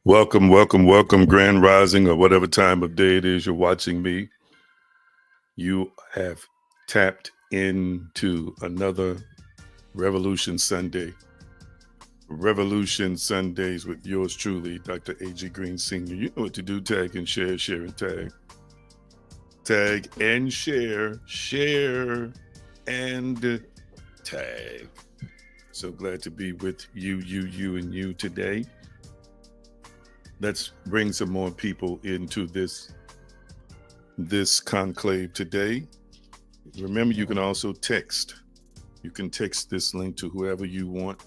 Welcome, welcome, welcome, Grand Rising, or whatever time of day it is you're watching me. You have tapped into another Revolution Sunday. Revolution Sundays with yours truly, Dr. A.G. Green Sr. You know what to do. Tag and share, share and tag. Tag and share, share and tag. So glad to be with you, and you today. Let's bring some more people into this conclave today. Remember, you can also text. You can text this link to whoever you want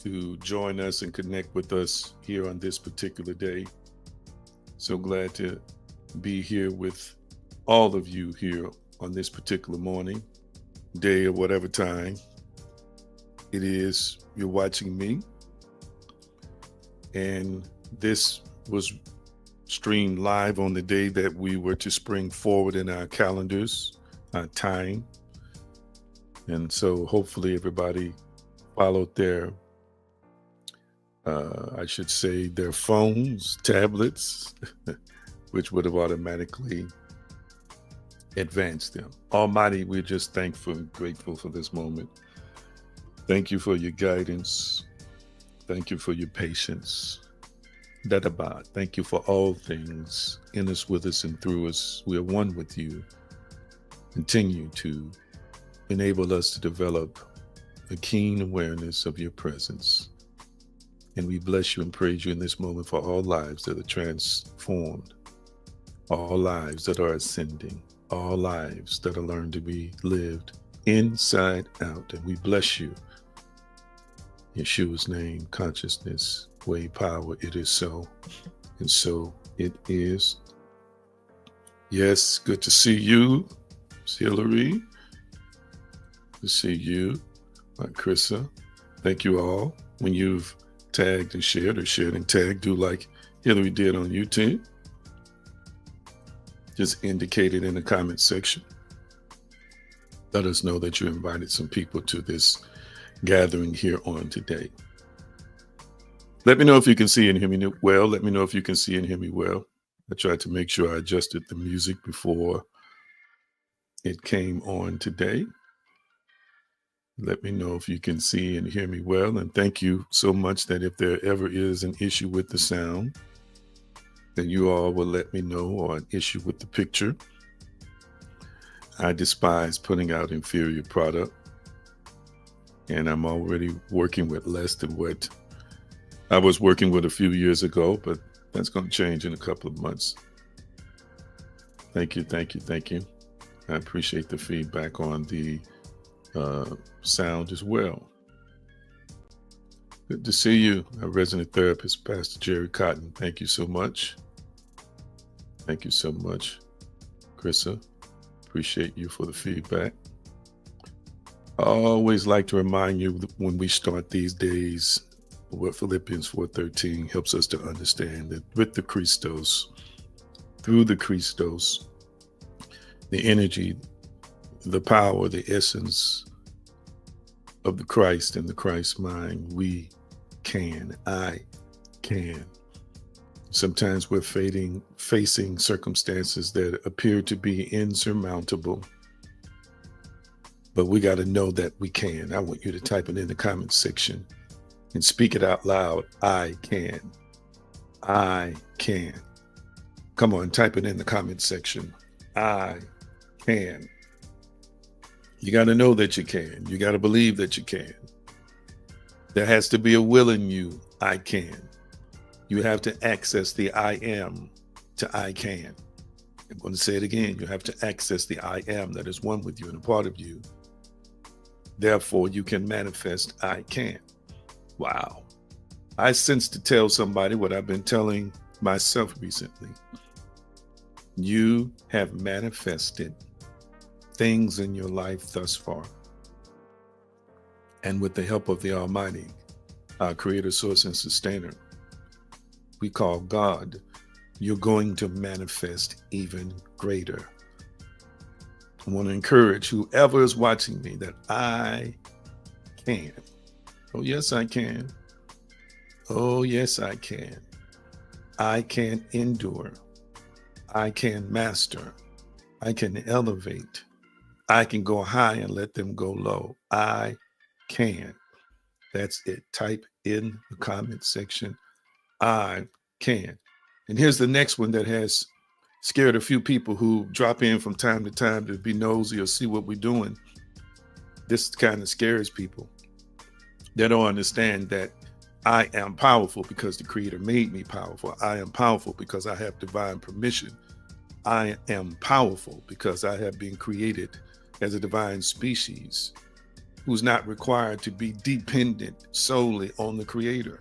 to join us and connect with us here on this particular day. So glad to be here with all of you here on this particular morning, day, or whatever time it is you're watching me. And this was streamed live on the day that we were to spring forward in our calendars, our time. And so hopefully everybody followed their, I should say, their phones, tablets, which would have automatically advanced them. Almighty, we're just thankful and grateful for this moment. Thank you for your guidance. Thank you for your patience. Dadabah, thank you for all things in us, with us, and through us. We are one with you. Continue to enable us to develop a keen awareness of your presence. And we bless you and praise you in this moment for all lives that are transformed, all lives that are ascending, all lives that are learned to be lived inside out. And we bless you. Yeshua's name, consciousness, way, power, it is so. And so it is. Yes, good to see you, Hillary. Good to see you, my Krissa. Thank you all. When you've tagged and shared and tagged, do like Hillary did on YouTube. Just indicate it in the comment section. Let us know that you invited some people to this gathering here on today. Let me know if you can see and hear me well. Let me know if you can see and hear me well. I tried to make sure I adjusted the music before it came on today. Let me know if you can see and hear me well. And thank you so much that if there ever is an issue with the sound, then you all will let me know, or an issue with the picture. I despise putting out inferior product. And I'm already working with less than what I was working with a few years ago, but that's going to change in a couple of months. Thank you, thank you, thank you. I appreciate the feedback on the sound as well. Good to see you, our resident therapist, Pastor Jerry Cotton. Thank you so much. Thank you so much, Krissa. Appreciate you for the feedback. I always like to remind you when we start these days what Philippians 4:13 helps us to understand, that with the Christos, through the Christos, the energy, the power, the essence of the Christ and the Christ mind, I can. Sometimes we're facing circumstances that appear to be insurmountable. But we got to know that we can. I want you to type it in the comment section and speak it out loud. I can. I can. Come on, type it in the comment section. I can. You got to know that you can. You got to believe that you can. There has to be a will in you. I can. You have to access the I am to I can. I'm going to say it again. You have to access the I am that is one with you and a part of you. Therefore, you can manifest I can. Wow. I sense to tell somebody what I've been telling myself recently. You have manifested things in your life thus far. And with the help of the Almighty, our creator, source, and sustainer, we call God, you're going to manifest even greater. I want to encourage whoever is watching me that I can. Oh, yes, I can. Oh, yes, I can. I can endure. I can master. I can elevate. I can go high and let them go low. I can. That's it. Type in the comment section, I can. And here's the next one that has scared a few people who drop in from time to time to be nosy or see what we're doing. This kind of scares people. They don't understand that I am powerful because the Creator made me powerful. I am powerful because I have divine permission. I am powerful because I have been created as a divine species who's not required to be dependent solely on the Creator.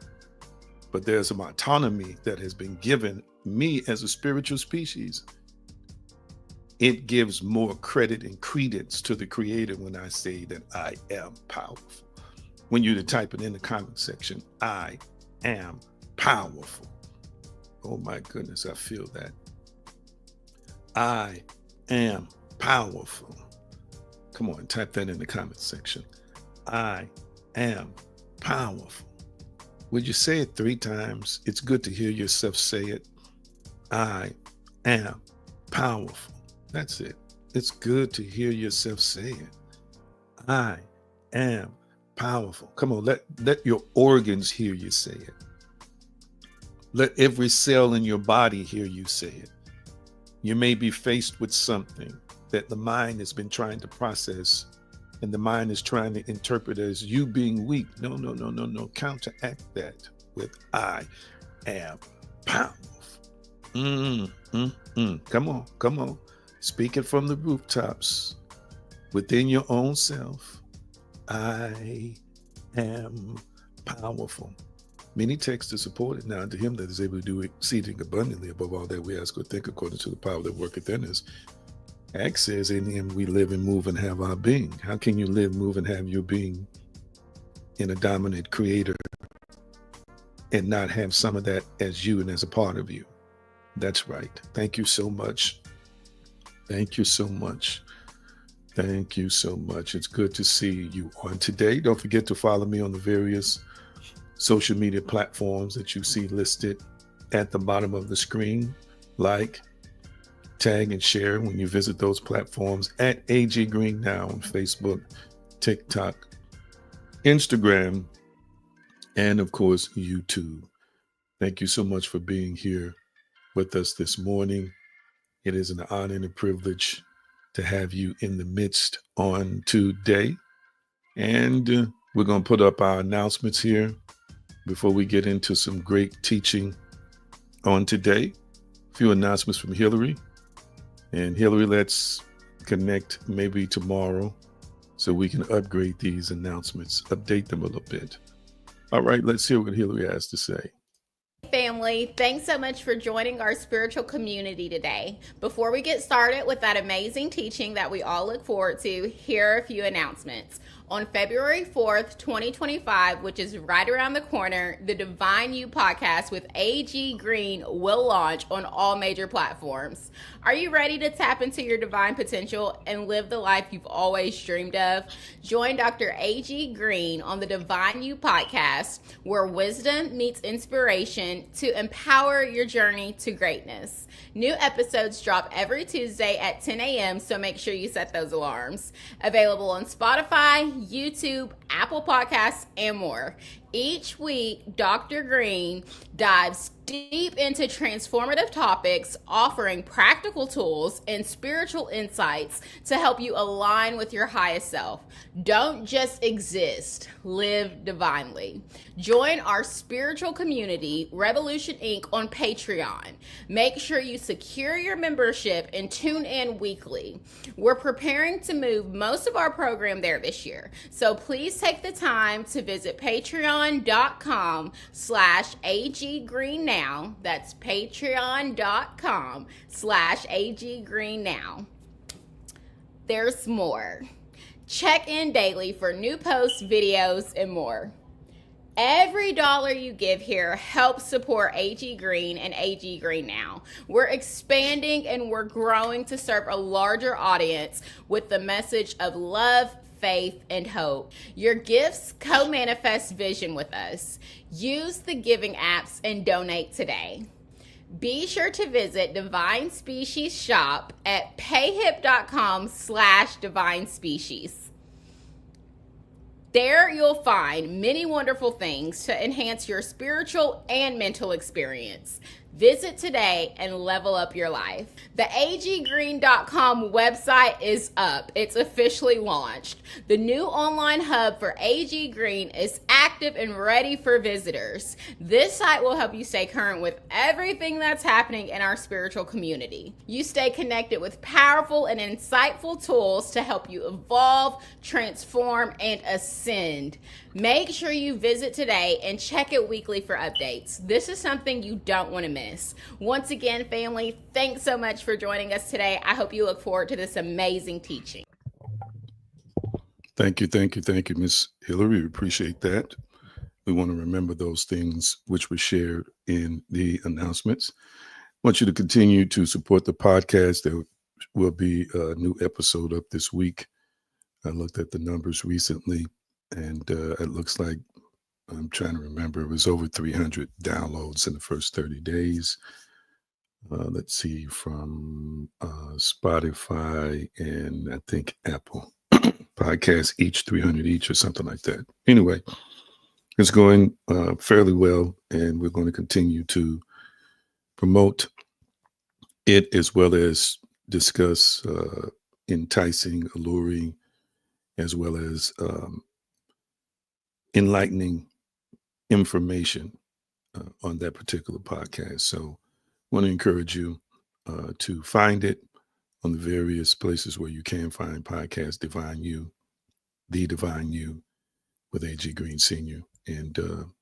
But there's some autonomy that has been given me as a spiritual species. It gives more credit and credence to the Creator when I say that I am powerful. When you type it in the comment section, I am powerful. Oh my goodness, I feel that. I am powerful. Come on, type that in the comment section. I am powerful. Would you say it 3 times? It's good to hear yourself say it. I am powerful. That's it. It's good to hear yourself say it. I am powerful. Come on, let your organs hear you say it. Let every cell in your body hear you say it. You may be faced with something that the mind has been trying to process, and the mind is trying to interpret as you being weak. No. Counteract that with I am powerful. Come on. Speak it from the rooftops within your own self. I am powerful. Many texts are supported now to him that is able to do exceeding abundantly above all that we ask or think, according to the power that worketh in us. Acts says, in him we live and move and have our being. How can you live, move, and have your being in a dominant Creator and not have some of that as you and as a part of you? That's right. Thank you so much. Thank you so much. Thank you so much. It's good to see you on today. Don't forget to follow me on the various social media platforms that you see listed at the bottom of the screen. Like, tag, and share when you visit those platforms at AG Green Now on Facebook, TikTok, Instagram, and of course, YouTube. Thank you so much for being here with us this morning. It is an honor and a privilege to have you in the midst on today. And we're going to put up our announcements here before we get into some great teaching on today. A few announcements from Hillary. And Hillary, let's connect maybe tomorrow so we can upgrade these announcements, update them a little bit. All right, let's hear what Hillary has to say. Family, thanks so much for joining our spiritual community today. Before we get started with that amazing teaching that we all look forward to, here are a few announcements. On February 4th, 2025, which is right around the corner, the Divine You podcast with AG Green will launch on all major platforms. Are you ready to tap into your divine potential and live the life you've always dreamed of? Join Dr. AG Green on the Divine You podcast, where wisdom meets inspiration to empower your journey to greatness. New episodes drop every Tuesday at 10 a.m., so make sure you set those alarms. Available on Spotify, YouTube, Apple Podcasts, and more. Each week, Dr. Green dives deep into transformative topics, offering practical tools and spiritual insights to help you align with your highest self. Don't just exist, live divinely. Join our spiritual community, Revolution Inc., on Patreon. Make sure you secure your membership and tune in weekly. We're preparing to move most of our program there this year, so please take the time to visit patreon.com/aggreennow. That's patreon.com/aggreennow. There's more. Check in daily for new posts, videos, and more. Every dollar you give here helps support AG Green and AG Green Now. We're expanding and we're growing to serve a larger audience with the message of love, faith, and hope. Your gifts co-manifest vision with us. Use the giving apps and donate today. Be sure to visit Divine Species Shop at payhip.com/divine species. There you'll find many wonderful things to enhance your spiritual and mental experience. Visit today and level up your life. The aggreen.com website is up. It's officially launched. The new online hub for AG Green is active and ready for visitors. This site will help you stay current with everything that's happening in our spiritual community. You stay connected with powerful and insightful tools to help you evolve, transform, and ascend. Make sure you visit today and check it weekly for updates. This is something you don't want to miss. Once again, family, thanks so much for joining us today. I hope you look forward to this amazing teaching. Thank you, Miss Hillary. We appreciate that. We want to remember those things which were shared in the announcements. I want you to continue to support the podcast. There will be a new episode up this week. I looked at the numbers recently, and it looks like, I'm trying to remember, it was over 300 downloads in the first 30 days. Let's see, from Spotify and I think Apple podcasts, each 300 each or something like that. Anyway, it's going fairly well, and we're going to continue to promote it as well as discuss enticing, alluring, as well as enlightening information on that particular podcast. So I want to encourage you to find it on the various places where you can find podcasts, Divine You, The Divine You with A.G. Green Sr., and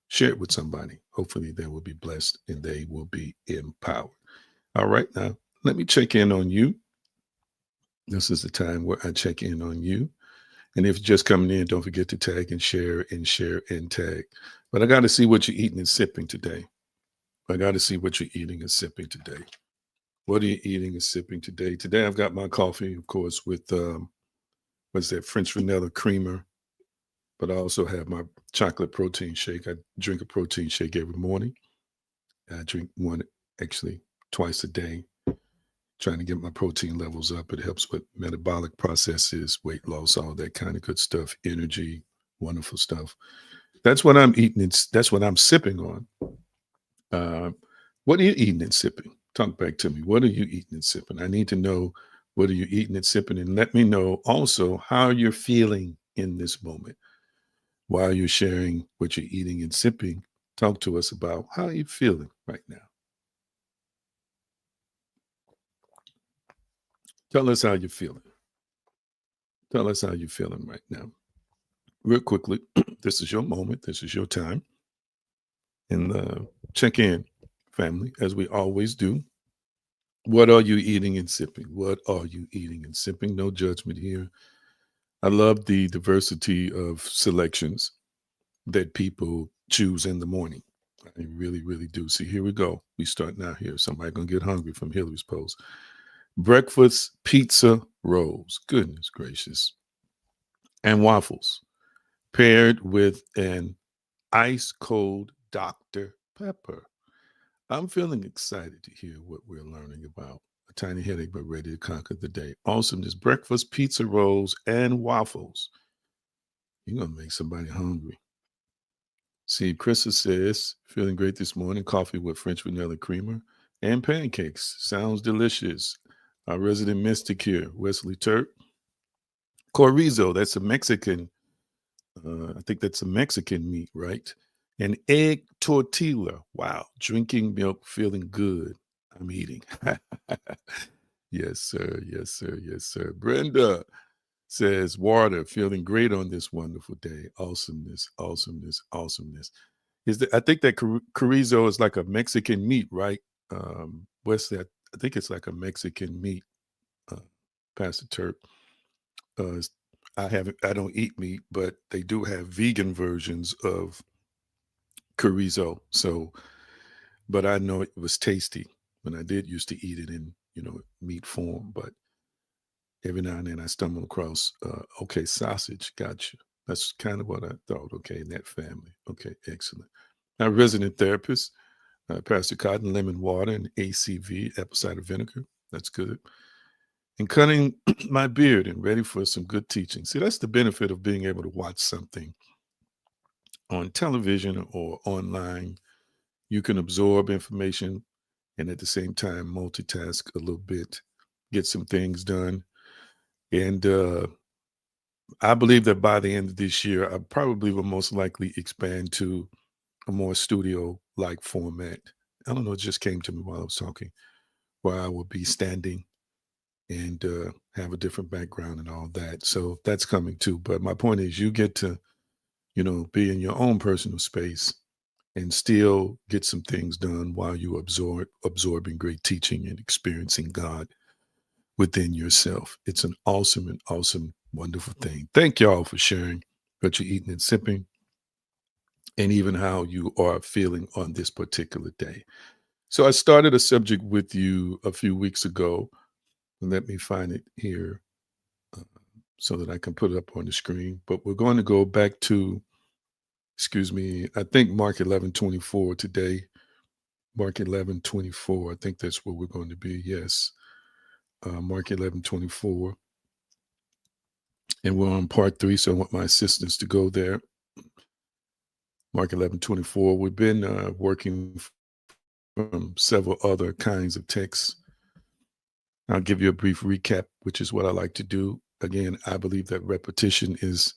share it with somebody. Hopefully they will be blessed and they will be empowered. All right, now let me check in on you. This is the time where I check in on you. And if you're just coming in, don't forget to tag and share and tag. But I got to see what you're eating and sipping today. I got to see what you're eating and sipping today. What are you eating and sipping today? Today I've got my coffee, of course, with what's that, French vanilla creamer. But I also have my chocolate protein shake. I drink a protein shake every morning. I drink one actually twice a day, trying to get my protein levels up. It helps with metabolic processes, weight loss, all that kind of good stuff, energy, wonderful stuff. That's what I'm eating. That's what I'm sipping on. What are you eating and sipping? Talk back to me. What are you eating and sipping? I need to know, what are you eating and sipping? And let me know also how you're feeling in this moment. While you're sharing what you're eating and sipping, talk to us about how you're feeling right now. Tell us how you're feeling. Tell us how you're feeling right now. Real quickly, this is your moment. This is your time. And check in, family, as we always do. What are you eating and sipping? What are you eating and sipping? No judgment here. I love the diversity of selections that people choose in the morning. I really, really do. See, here we go. We start now here. Somebody going to get hungry from Hillary's post. Breakfast pizza rolls. Goodness gracious. And waffles paired with an ice cold Dr. Pepper. I'm feeling excited to hear what we're learning about. A tiny headache, but ready to conquer the day. Awesomeness. Breakfast pizza rolls and waffles. You're going to make somebody hungry. See, Krista says, feeling great this morning. Coffee with French vanilla creamer and pancakes. Sounds delicious. Our resident mystic here, Wesley Turk. Chorizo, that's a Mexican, I think that's a Mexican meat, right? An egg tortilla. Wow. Drinking milk, feeling good. I'm eating. Yes, sir. Yes, sir. Yes, sir. Brenda says, water, feeling great on this wonderful day. Awesomeness, awesomeness, awesomeness. I think that chorizo is like a Mexican meat, right? Wesley, I think it's like a Mexican meat, Pastor Turk. I don't eat meat, but they do have vegan versions of chorizo. So, but I know it was tasty when I did used to eat it in, meat form. But every now and then I stumble across, okay, sausage. Gotcha. That's kind of what I thought. Okay, in that family. Okay, excellent. Our resident therapist, Pastor Cotton, lemon water and ACV, apple cider vinegar. That's good. And cutting my beard and ready for some good teaching. See, that's the benefit of being able to watch something on television or online. You can absorb information and at the same time multitask a little bit, get some things done. And I believe that by the end of this year, I probably will most likely expand to a more studio-like format. I don't know, it just came to me while I was talking, where I will be standing and have a different background and all that. So that's coming too. But my point is, you get to, be in your own personal space and still get some things done while you absorbing great teaching and experiencing God within yourself. It's an awesome and awesome, wonderful thing. Thank y'all for sharing what you're eating and sipping, and even how you are feeling on this particular day. So I started a subject with you a few weeks ago. Let me find it here uh, so that I can put it up on the screen. But we're going to go back to, excuse me, I think Mark 11:24 today. Mark 11:24. I think that's where we're going to be. Yes, Mark 11:24, and we're on part 3. So I want my assistants to go there. Mark 11:24. We've been working from several other kinds of texts. I'll give you a brief recap, which is what I like to do. Again, I believe that repetition is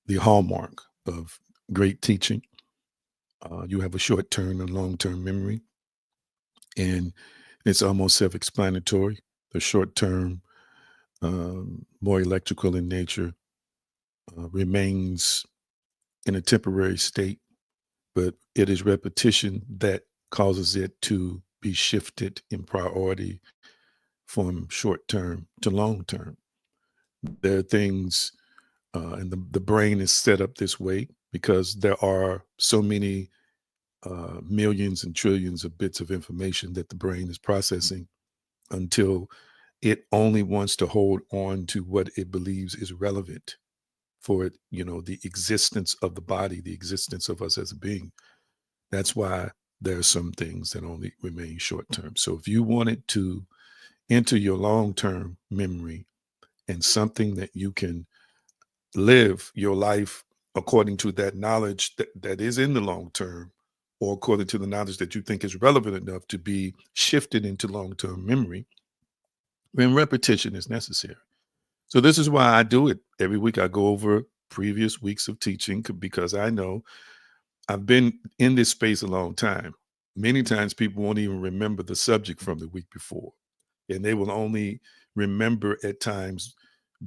the hallmark of great teaching. You have a short-term and long-term memory, and it's almost self-explanatory. The short-term, more electrical in nature, remains in a temporary state, but it is repetition that causes it to be shifted in priority from short term to long term. There are things, and the brain is set up this way because there are so many millions and trillions of bits of information that the brain is processing until it only wants to hold on to what it believes is relevant for it, the existence of the body, the existence of us as a being. That's why there are some things that only remain short term. So if you wanted to enter your long term memory and something that you can live your life according to that knowledge that is in the long term, or according to the knowledge that you think is relevant enough to be shifted into long term memory, then repetition is necessary. So this is why I do it every week. I go over previous weeks of teaching because I know I've been in this space a long time. Many times people won't even remember the subject from the week before, and they will only remember at times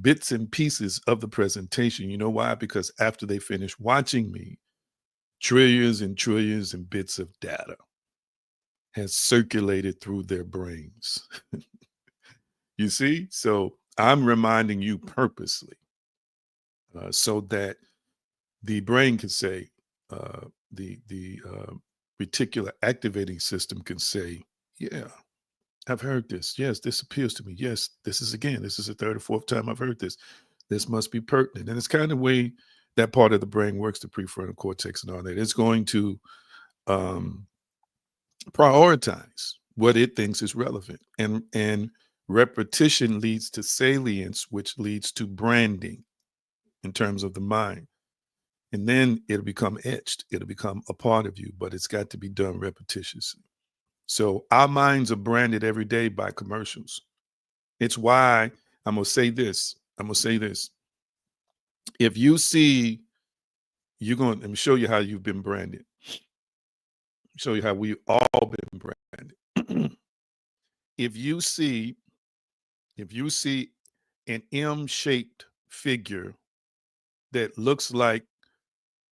bits and pieces of the presentation. You know why? Because after they finish watching me, trillions and trillions and bits of data has circulated through their brains. You see? So I'm reminding you purposely so that the brain can say, the reticular activating system can say, yeah, I've heard this. Yes, this appeals to me. Yes, this is the third or fourth time I've heard this. This must be pertinent. And it's kind of the way that part of the brain works, the prefrontal cortex and all that. It's going to um, prioritize what it thinks is relevant. And repetition leads to salience, which leads to branding in terms of the mind. And then it'll become etched. It'll become a part of you, but it's got to be done repetitiously. So our minds are branded every day by commercials. It's why I'm going to say this. If you see, let me show you how you've been branded. Show you how we've all been branded. if you see an M-shaped figure that looks like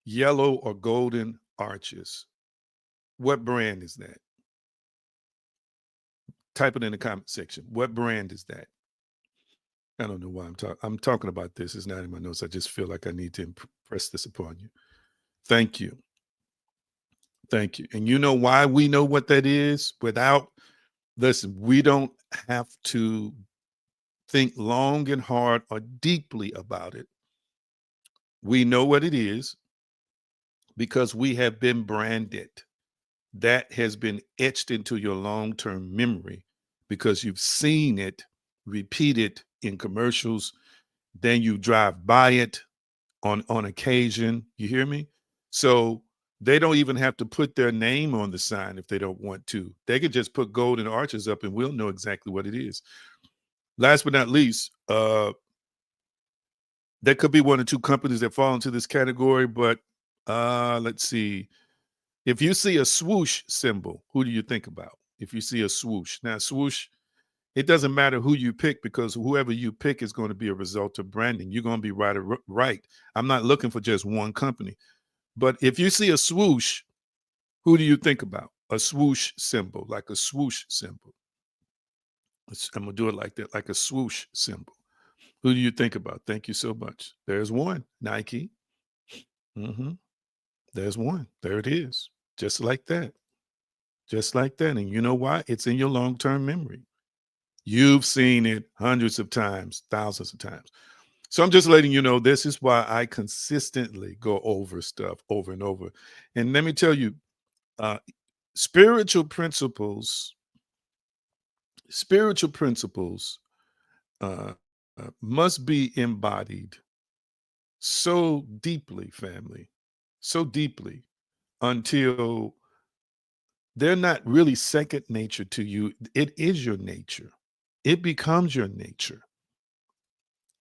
yellow or golden arches, what brand is that? Type it in the comment section. What brand is that? I don't know why I'm talking about this. It's not in my notes. I just feel like I need to impress this upon you. Thank you. Thank you. And you know why we know what that is? Listen, we don't have to think long and hard or deeply about it. We know what it is because we have been branded. that has been etched into your long-term memory because you've seen it repeated in commercials. Then you drive by it on occasion. You hear me? So they don't even have to put their name on the sign if they don't want to. They could just put golden arches up and we'll know exactly what it is. Last but not least, there could be one or two companies that fall into this category, but let's see. If you see a swoosh symbol, who do you think about? If you see a swoosh. Now, swoosh, it doesn't matter who you pick because whoever you pick is going to be a result of branding. You're going to be right. I'm not looking for just one company. But if you see a swoosh, who do you think about? A swoosh symbol, like a swoosh symbol. I'm going to do it like that, like a swoosh symbol. Who do you think about? Thank you so much. There's one, Nike. Mm-hmm. There's one. There it is. Just like that. Just like that. And you know why? It's in your long-term memory. You've seen it hundreds of times, thousands of times. So I'm just letting you know this is why I consistently go over stuff over and over. And let me tell you, spiritual principles uh, must be embodied so deeply, family, so deeply until they're not really second nature to you. It is your nature. It becomes your nature.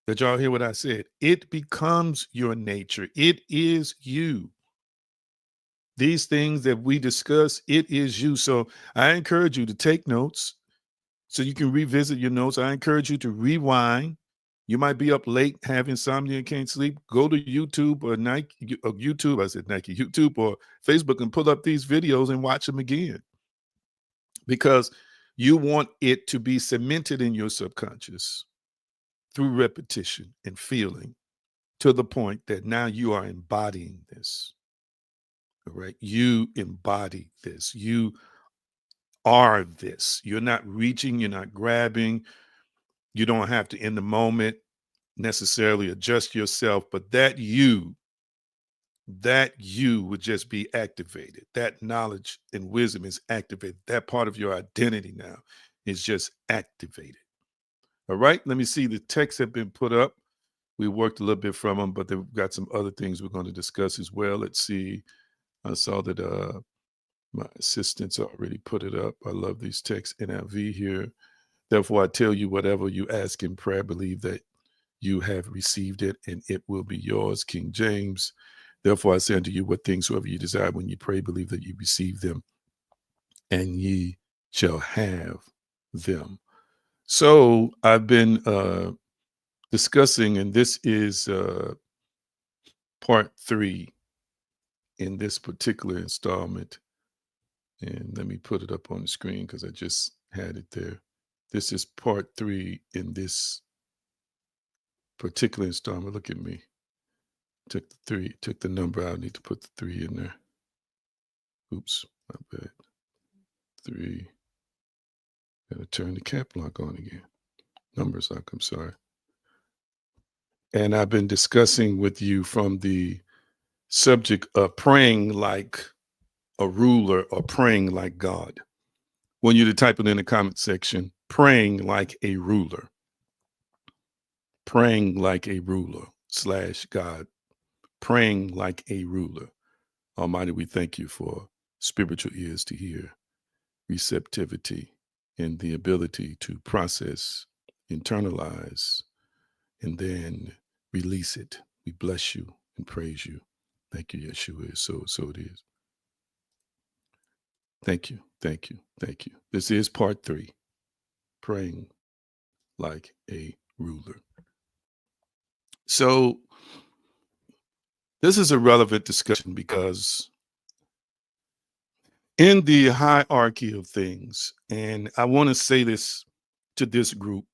Did y'all hear what I said? It becomes your nature. It is you. These things that we discuss, it is you. So I encourage you to take notes so you can revisit your notes. I encourage you to rewind. You might be up late, have insomnia and can't sleep. Go to YouTube or YouTube, I said Nike, YouTube or Facebook and pull up these videos and watch them again. Because you want it to be cemented in your subconscious through repetition and feeling to the point that now you are embodying this. All right. You embody this. You are this. You're not reaching, you're not grabbing. You don't have to, in the moment, necessarily adjust yourself, but that you would just be activated. That knowledge and wisdom is activated. That part of your identity now is just activated. All right. Let me see. The texts have been put up. We worked a little bit from them, but they've got some other things we're going to discuss as well. Let's see. I saw that my assistants already put it up. I love these texts. NIV here. Therefore, I tell you, whatever you ask in prayer, believe that you have received it and it will be yours. King James. Therefore, I say unto you, what things soever you desire when you pray, believe that you receive them and ye shall have them. So I've been discussing, and this is part 3 in this particular installment. And let me put it up on the screen because I just had it there. This is part 3 in this particular installment. Look at me. Took the 3, took the number out. I need to put the 3 in there. Oops, my bad. 3. Gotta turn the cap lock on again. Numbers lock, I'm sorry. And I've been discussing with you from the subject of praying like a ruler or praying like God. Want you to type it in the comment section, praying like a ruler. Praying like a ruler / God. Praying like a ruler. Almighty, we thank you for spiritual ears to hear, receptivity, and the ability to process, internalize, and then release it. We bless you and praise you. Thank you, Yeshua. So it is. Thank you, thank you, thank you. This is part 3, praying like a ruler. So this is a relevant discussion because in the hierarchy of things, and I want to say this to this group,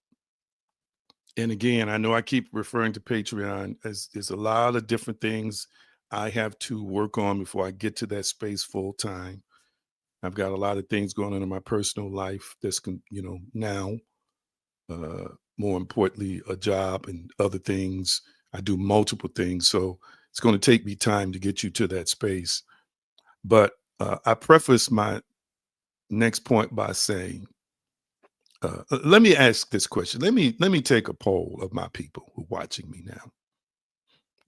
and again, I know I keep referring to Patreon as there's a lot of different things I have to work on before I get to that space full time. I've got a lot of things going on in my personal life that's, now, more importantly, a job and other things. I do multiple things. So it's going to take me time to get you to that space. But I preface my next point by saying, let me ask this question. Let me take a poll of my people who are watching me now.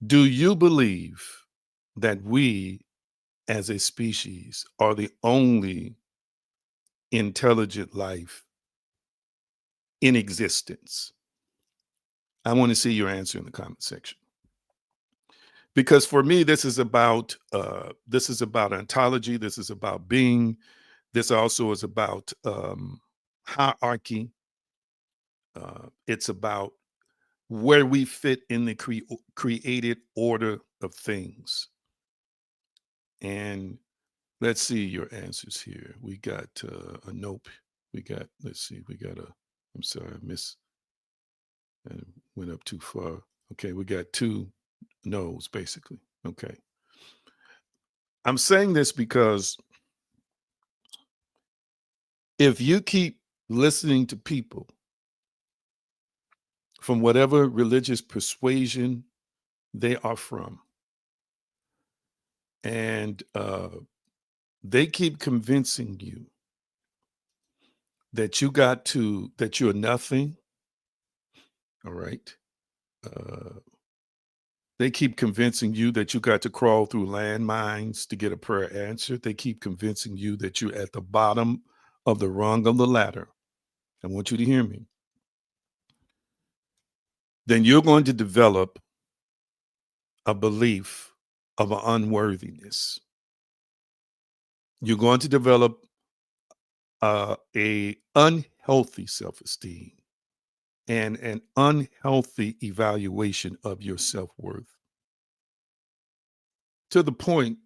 Do you believe that we as a species are the only intelligent life in existence? I want to see your answer in the comment section. Because for me, this is about ontology. This is about being. This also is about hierarchy. It's about where we fit in the created order of things. And let's see your answers here. We got a nope. Let's see, I'm sorry, I went up too far. Okay, we got 2 no's basically. Okay. I'm saying this because if you keep listening to people from whatever religious persuasion they are from, and they keep convincing you that you're nothing, all right? They keep convincing you that you got to crawl through landmines to get a prayer answered. They keep convincing you that you're at the bottom of the rung of the ladder. I want you to hear me. Then you're going to develop a belief of an unworthiness. You're going to develop a unhealthy self-esteem and an unhealthy evaluation of your self-worth, to the point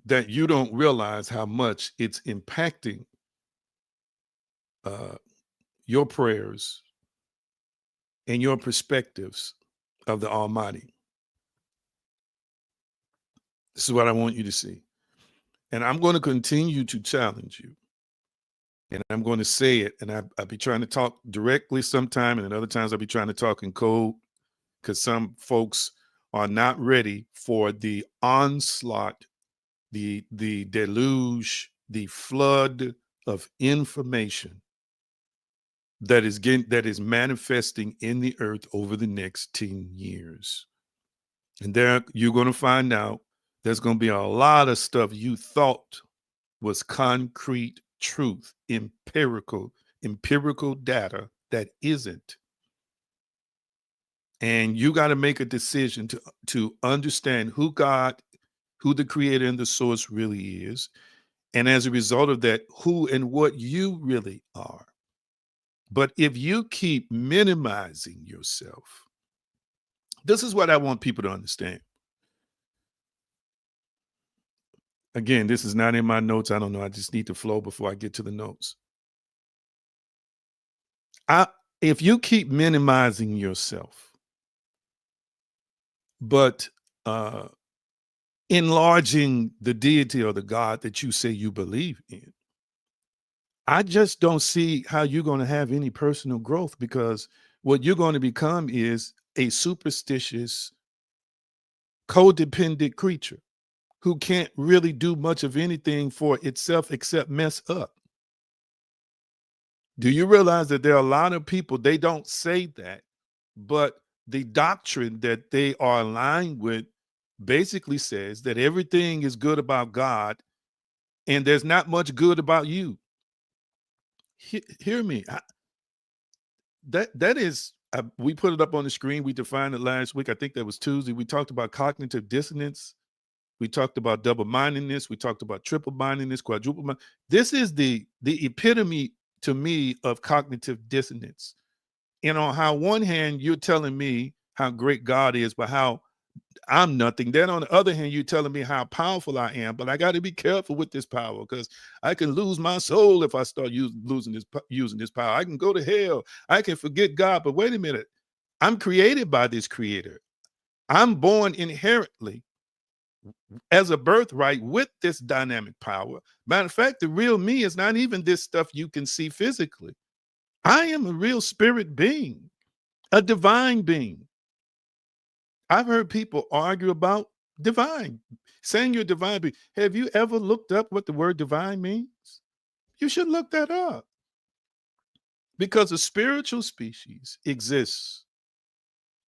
that you don't realize how much it's impacting your prayers and your perspectives of the Almighty. This is what I want you to see. And I'm going to continue to challenge you. And I'm going to say it. And I'll be trying to talk directly sometime. And then other times I'll be trying to talk in code, because some folks are not ready for the onslaught, the deluge, the flood of information that is manifesting in the earth over the next 10 years. And there you're going to find out there's going to be a lot of stuff you thought was concrete truth, empirical data that isn't. And you got to make a decision to understand who God, who the creator and the source really is. And as a result of that, who and what you really are. But if you keep minimizing yourself, this is what I want people to understand. Again, this is not in my notes. I don't know. I just need to flow before I get to the notes. If you keep minimizing yourself, but enlarging the deity or the God that you say you believe in, I just don't see how you're going to have any personal growth, because what you're going to become is a superstitious, codependent creature who can't really do much of anything for itself except mess up. Do you realize that there are a lot of people, they don't say that, but the doctrine that they are aligned with basically says that everything is good about God and there's not much good about you. Hear me. That is, we put it up on the screen. We defined it last week. I think that was Tuesday. We talked about cognitive dissonance. We talked about double-mindedness. We talked about triple-mindedness, quadruple-mindedness. This is the epitome to me of cognitive dissonance. And on how one hand, you're telling me how great God is, but how I'm nothing. Then on the other hand, you're telling me how powerful I am, but I got to be careful with this power, because I can lose my soul if I start using this power. I can go to hell. I can forget God. But wait a minute. I'm created by this creator. I'm born inherently as a birthright with this dynamic power. Matter of fact, the real me is not even this stuff you can see physically. I am a real spirit being, a divine being. I've heard people argue about Divine. Saying you're divine. Have you ever looked up what the word divine means? You should look that up. Because a spiritual species exists.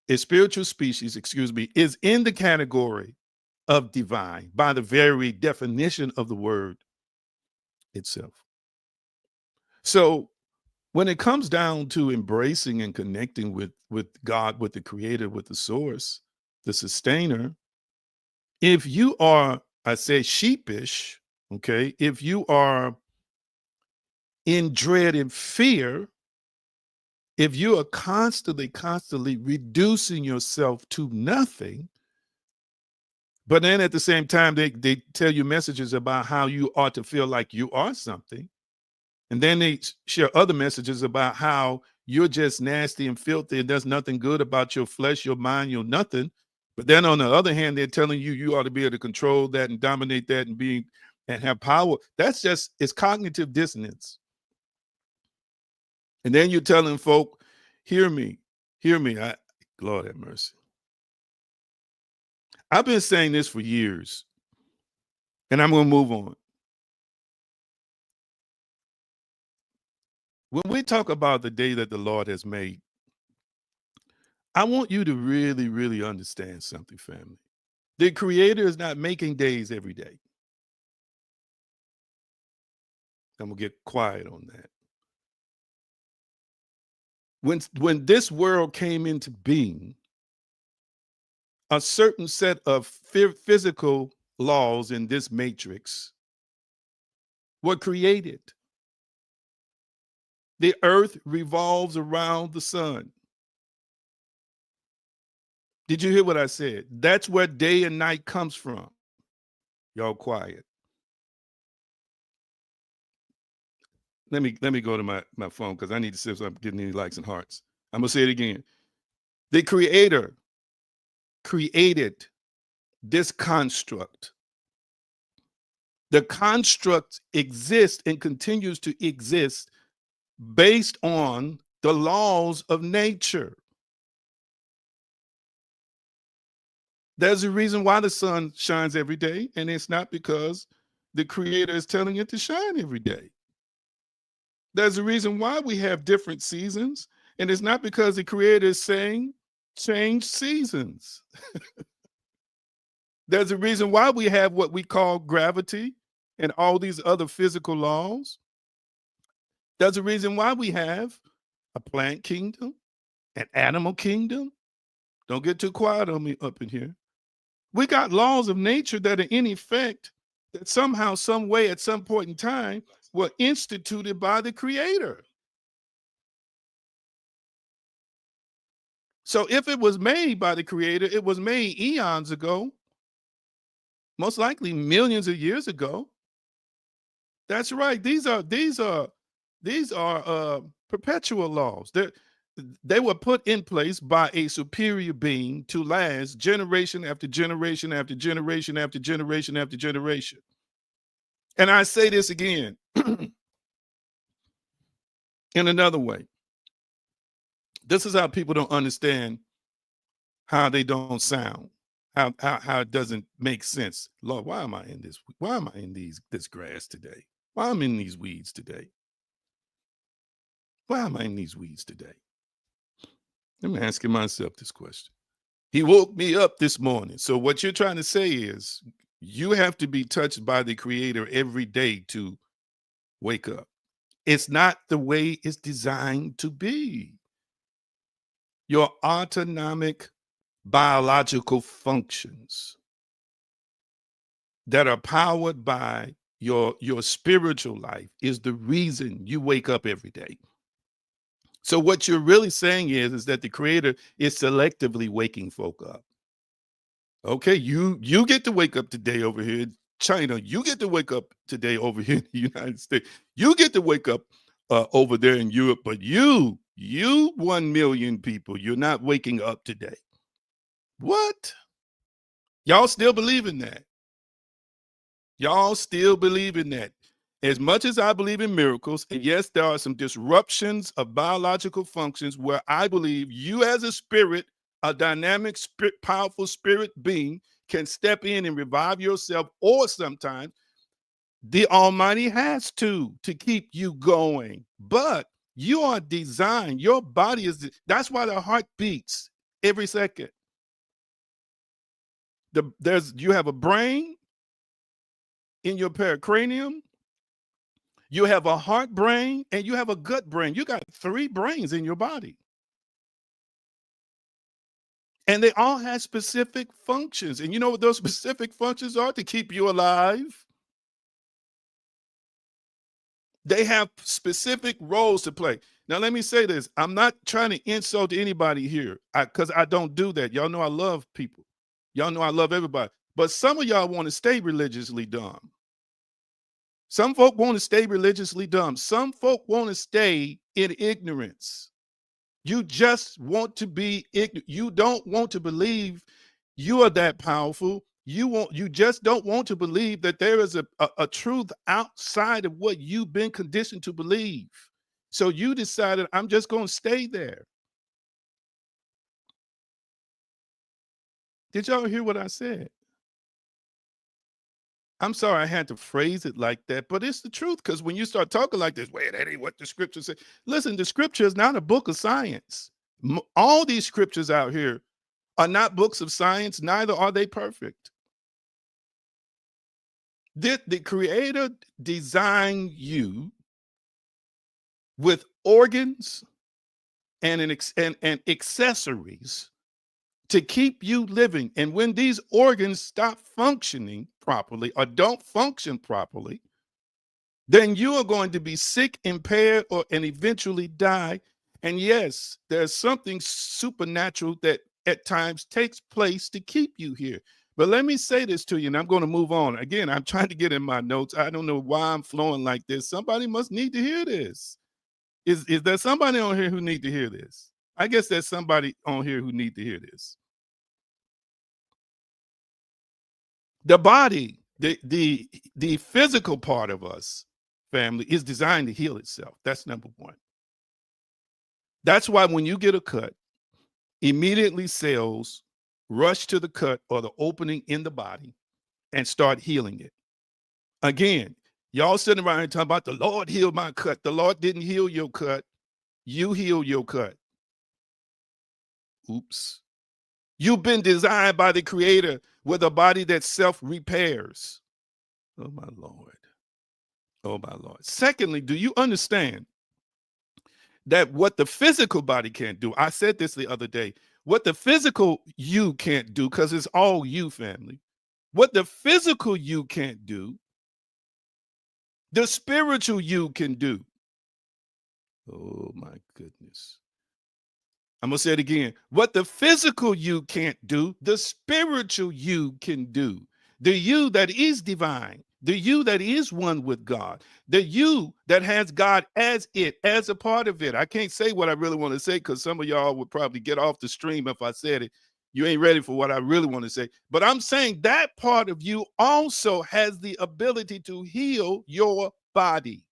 A spiritual species, excuse me, is in the category of divine by the very definition of the word itself. So when it comes down to embracing and connecting with God, with the creator, with the source, the sustainer, if you are, I say, sheepish, okay, if you are in dread and fear, if you are constantly reducing yourself to nothing, but then at the same time, they tell you messages about how you ought to feel like you are something. And then they share other messages about how you're just nasty and filthy and there's nothing good about your flesh, your mind, your nothing. But then on the other hand, they're telling you you ought to be able to control that and dominate that and have power. It's cognitive dissonance. And then you're telling folk, hear me. Lord have mercy. I've been saying this for years, and I'm going to move on. When we talk about the day that the Lord has made, I want you to really, really understand something, family. The Creator is not making days every day. I'm going to get quiet on that. When this world came into being, a certain set of physical laws in this matrix were created. The earth revolves around the sun. Did you hear what I said? That's where day and night comes from. Y'all quiet. Let me go to my phone because I need to see if I'm getting any likes and hearts. I'm going to say it again. The Creator created this construct. The construct exists and continues to exist based on the laws of nature. There's a reason why the sun shines every day, and it's not because the Creator is telling it to shine every day. There's a reason why we have different seasons, and it's not because the Creator is saying change seasons. There's a reason why we have what we call gravity and all these other physical laws. There's a reason why we have a plant kingdom, an animal kingdom. Don't get too quiet on me up in here. We got laws of nature that are in effect that somehow, some way, at some point in time, were instituted by the Creator. So if it was made by the Creator, it was made eons ago, most likely millions of years ago. That's right. These are perpetual laws. They were put in place by a superior being to last generation after generation after generation after generation after generation. And I say this again in another way. This is how people don't understand how they don't sound, how it doesn't make sense. Lord, why am I in this? Why am I in this grass today? Why am I in these weeds today? Why am I in these weeds today? I'm asking myself this question. He woke me up this morning. So what you're trying to say is you have to be touched by the Creator every day to wake up. It's not the way it's designed to be. Your autonomic biological functions that are powered by your spiritual life is the reason you wake up every day. So what you're really saying is that the Creator is selectively waking folk up. Okay, you get to wake up today over here in China. You get to wake up today over here in the United States. You get to wake up over there in Europe, but you 1 million people, you're not waking up today. What? Y'all still believe in that? Y'all still believe in that? As much as I believe in miracles, and yes, there are some disruptions of biological functions where I believe you as a spirit, a dynamic, powerful spirit being, can step in and revive yourself, or sometimes the Almighty has to keep you going. But you are designed, your body is, that's why the heart beats every second. You have a brain in your pericranium, you have a heart brain, and you have a gut brain. You got 3 brains in your body. And they all have specific functions. And you know what those specific functions are? To keep you alive. They have specific roles to play. Now, let me say this. I'm not trying to insult anybody here because I don't do that. Y'all know I love people. Y'all know I love everybody. But some of y'all want to stay religiously dumb. Some folk want to stay religiously dumb. Some folk want to stay in ignorance. You just want to be ignorant. You don't want to believe you are that powerful. You just don't want to believe that there is a truth outside of what you've been conditioned to believe. So you decided, I'm just going to stay there. Did y'all hear what I said? I'm sorry I had to phrase it like that, but it's the truth, because when you start talking like this, wait, that ain't what the scripture says. Listen, the scripture is not a book of science. All these scriptures out here are not books of science, neither are they perfect. The Creator designed you with organs and accessories to keep you living. And when these organs stop functioning properly or don't function properly, then you are going to be sick, impaired, and eventually die. And yes, there's something supernatural that at times takes place to keep you here. But let me say this to you, and I'm going to move on. Again, I'm trying to get in my notes. I don't know why I'm flowing like this. Somebody must need to hear this. Is there somebody on here who need to hear this? I guess there's somebody on here who need to hear this. The body, the physical part of us, family, is designed to heal itself. That's number one. That's why when you get a cut, immediately cells rush to the cut or the opening in the body and start healing it. Again, y'all sitting around here talking about the Lord healed my cut. The Lord didn't heal your cut. You healed your cut. Oops. You've been designed by the Creator with a body that self-repairs. Oh, my Lord. Oh, my Lord. Secondly, do you understand that what the physical body can't do? I said this the other day. What the physical you can't do, because it's all you, family. What the physical you can't do, the spiritual you can do. Oh, my goodness. I'm going to say it again. What the physical you can't do, the spiritual you can do. The you that is divine, the you that is one with God, the you that has God as a part of it. I can't say what I really want to say because some of y'all would probably get off the stream if I said it. You ain't ready for what I really want to say. But I'm saying that part of you also has the ability to heal your body.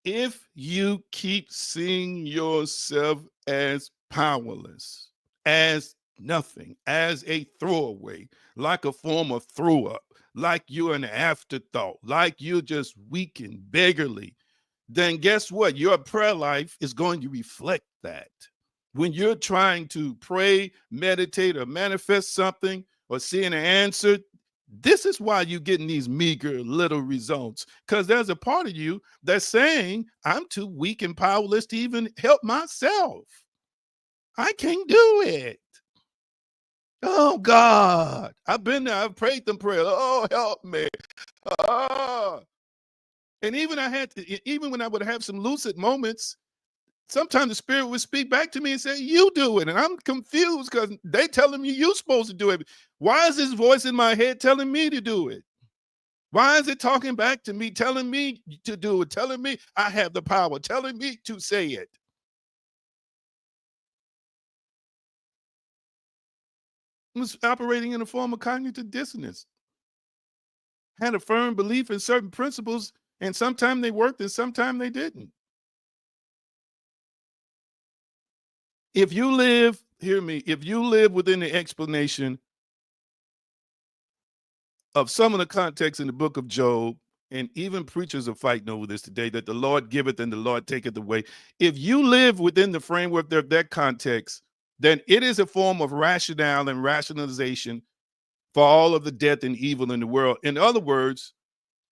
If you keep seeing yourself as powerless, as nothing, as a throwaway, like a form of throw up, like you're an afterthought, like you're just weak and beggarly, then guess what? Your prayer life is going to reflect that. When you're trying to pray, meditate, or manifest something, or seeing an answer, this is why you're getting these meager little results, because there's a part of you that's saying, I'm too weak and powerless to even help myself. I can't do it. Oh, God. I've been there. I've prayed them prayers. Oh, help me. Oh. And even when I would have some lucid moments, sometimes the Spirit would speak back to me and say, you do it. And I'm confused because they telling me you're supposed to do it. Why is this voice in my head telling me to do it? Why is it talking back to me, telling me to do it, telling me I have the power, telling me to say it? I was operating in a form of cognitive dissonance. Had a firm belief in certain principles, and sometimes they worked and sometimes they didn't. If you live, hear me, if you live within the explanation of some of the context in the book of Job, and even preachers are fighting over this today, that the Lord giveth and the Lord taketh away. If you live within the framework of that context, then it is a form of rationale and rationalization for all of the death and evil in the world. In other words,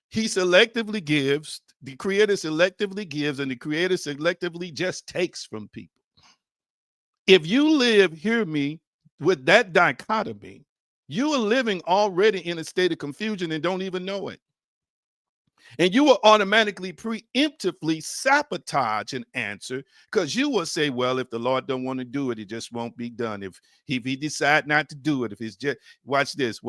he selectively gives, the creator selectively gives, and the creator selectively just takes from people. If you live, hear me, with that dichotomy, you are living already in a state of confusion and don't even know it. And you will automatically preemptively sabotage an answer, because you will say, well, if the Lord don't want to do it, it just won't be done. If he decide not to do it, if it's just, watch this.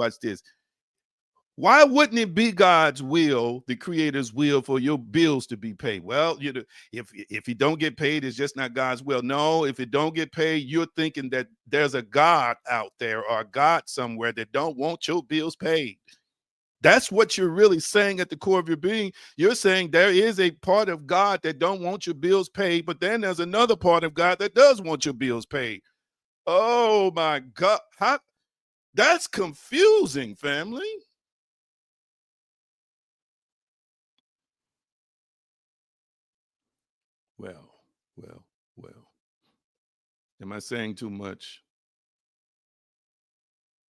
Why wouldn't it be God's will, the creator's will, for your bills to be paid? Well, you know, if you don't get paid, it's just not God's will. No, if it don't get paid, you're thinking that there's a God out there or a God somewhere that don't want your bills paid. That's what you're really saying at the core of your being. You're saying there is a part of God that don't want your bills paid, but then there's another part of God that does want your bills paid. Oh my God. That's confusing, family. Well, well. Am I saying too much?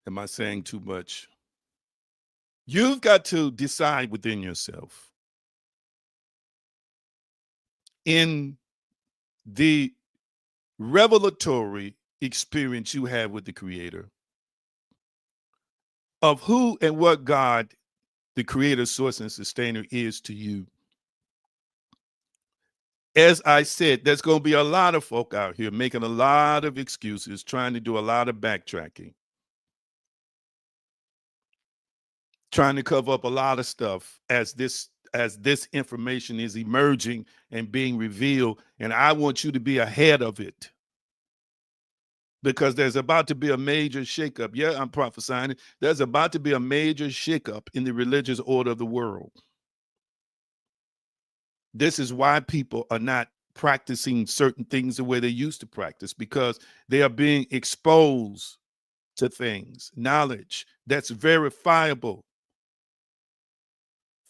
Am I saying too much? You've got to decide within yourself, in the revelatory experience you have with the creator, of who and what God, the creator, source, and sustainer, is to you. As I said, there's going to be a lot of folk out here making a lot of excuses, trying to do a lot of backtracking, trying to cover up a lot of stuff as this information is emerging and being revealed. And I want you to be ahead of it, because there's about to be a major shakeup. Yeah, I'm prophesying it. There's about to be a major shakeup in the religious order of the world. This is why people are not practicing certain things the way they used to practice, because they are being exposed to things, knowledge that's verifiable.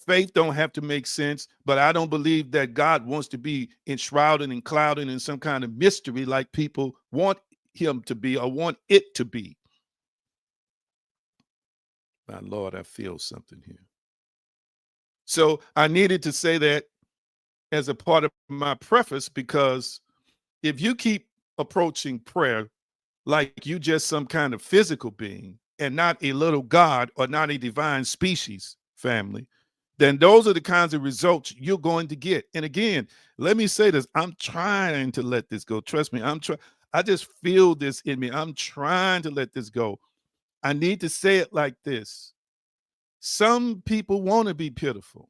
Faith don't have to make sense, but I don't believe that God wants to be enshrouded and clouded in some kind of mystery like people want him to be or want it to be. My Lord, I feel something here. So I needed to say that as a part of my preface, because if you keep approaching prayer like you just some kind of physical being and not a little God or not a divine species, family, then those are the kinds of results you're going to get. And again, let me say this. I'm trying to let this go. Trust me, I just feel this in me. I'm trying to let this go. I need to say it like this. Some people want to be pitiful.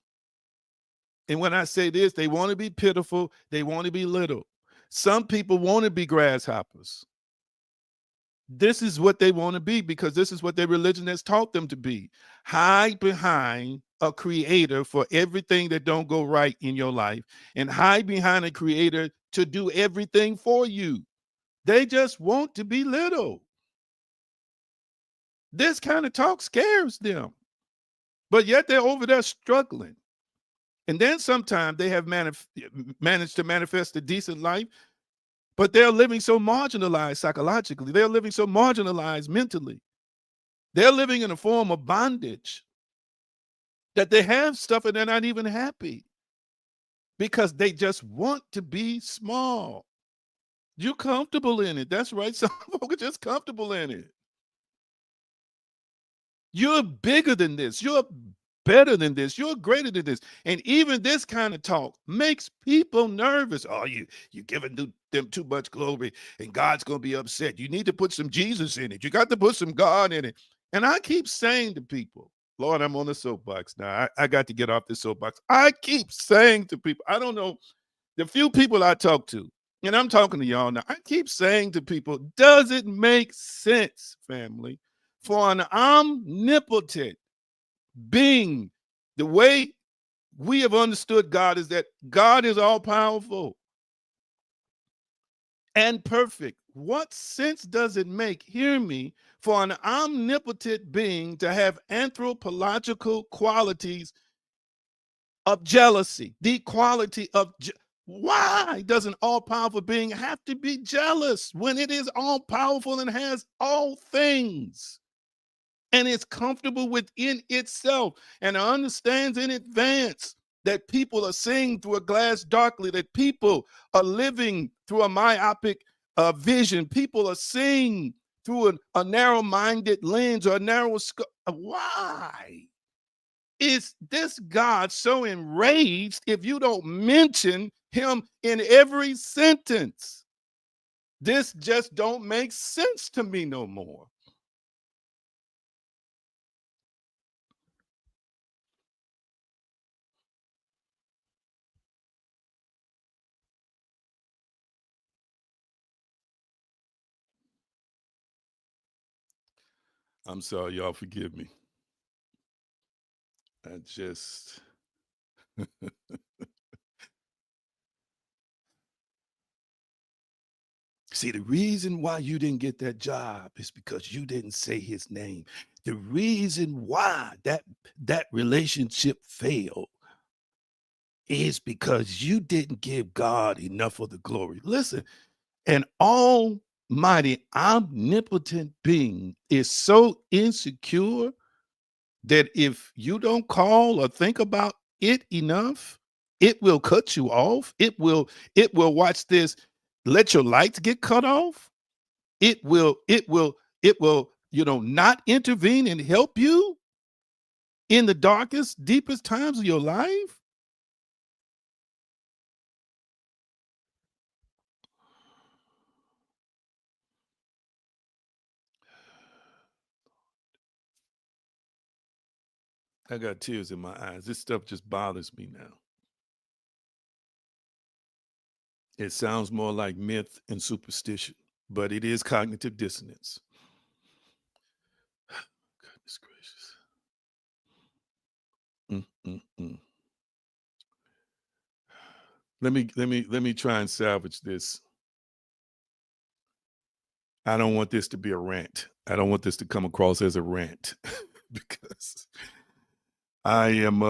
And when I say this, they want to be pitiful. They want to be little. Some people want to be grasshoppers. This is what they want to be, because this is what their religion has taught them to be. Hide behind a creator for everything that don't go right in your life, and hide behind a creator to do everything for you. They just want to be little. This kind of talk scares them, but yet they're over there struggling. And then sometimes they have managed to manifest a decent life, but they're living so marginalized psychologically. They're living so marginalized mentally. They're living in a form of bondage, that they have stuff and they're not even happy because they just want to be small. You're comfortable in it. That's right. Some folk are just comfortable in it. You're bigger than this. You're better than this. You're greater than this. And even this kind of talk makes people nervous. Oh, you're giving them too much glory and God's going to be upset. You need to put some Jesus in it. You got to put some God in it. And I keep saying to people, Lord, I'm on the soapbox now. I got to get off the soapbox. I keep saying to people, I don't know, the few people I talk to, and I'm talking to y'all now, I keep saying to people, does it make sense, family, for an omnipotent being, the way we have understood God is that God is all powerful and perfect, What sense does it make, hear me, for an omnipotent being to have anthropological qualities of jealousy, the quality of why does an all-powerful being have to be jealous when it is all-powerful and has all things and is comfortable within itself and understands in advance that people are seeing through a glass darkly, that people are living through a myopic vision, people are seeing through a narrow-minded lens or a narrow scope? Why is this God so enraged if you don't mention him in every sentence? This just don't make sense to me no more. I'm sorry, y'all, forgive me. I just see, the reason why you didn't get that job is because you didn't say his name. The reason why that relationship failed is because you didn't give God enough of the glory. Listen, an almighty, omnipotent being is so insecure that if you don't call or think about it enough, it will cut you off. It will watch this, let your lights get cut off. It will not intervene and help you in the darkest, deepest times of your life. I got tears in my eyes. This stuff just bothers me now. It sounds more like myth and superstition, but it is cognitive dissonance. Goodness gracious. Mm. Let me try and salvage this. I don't want this to be a rant. I don't want this to come across as a rant because I'm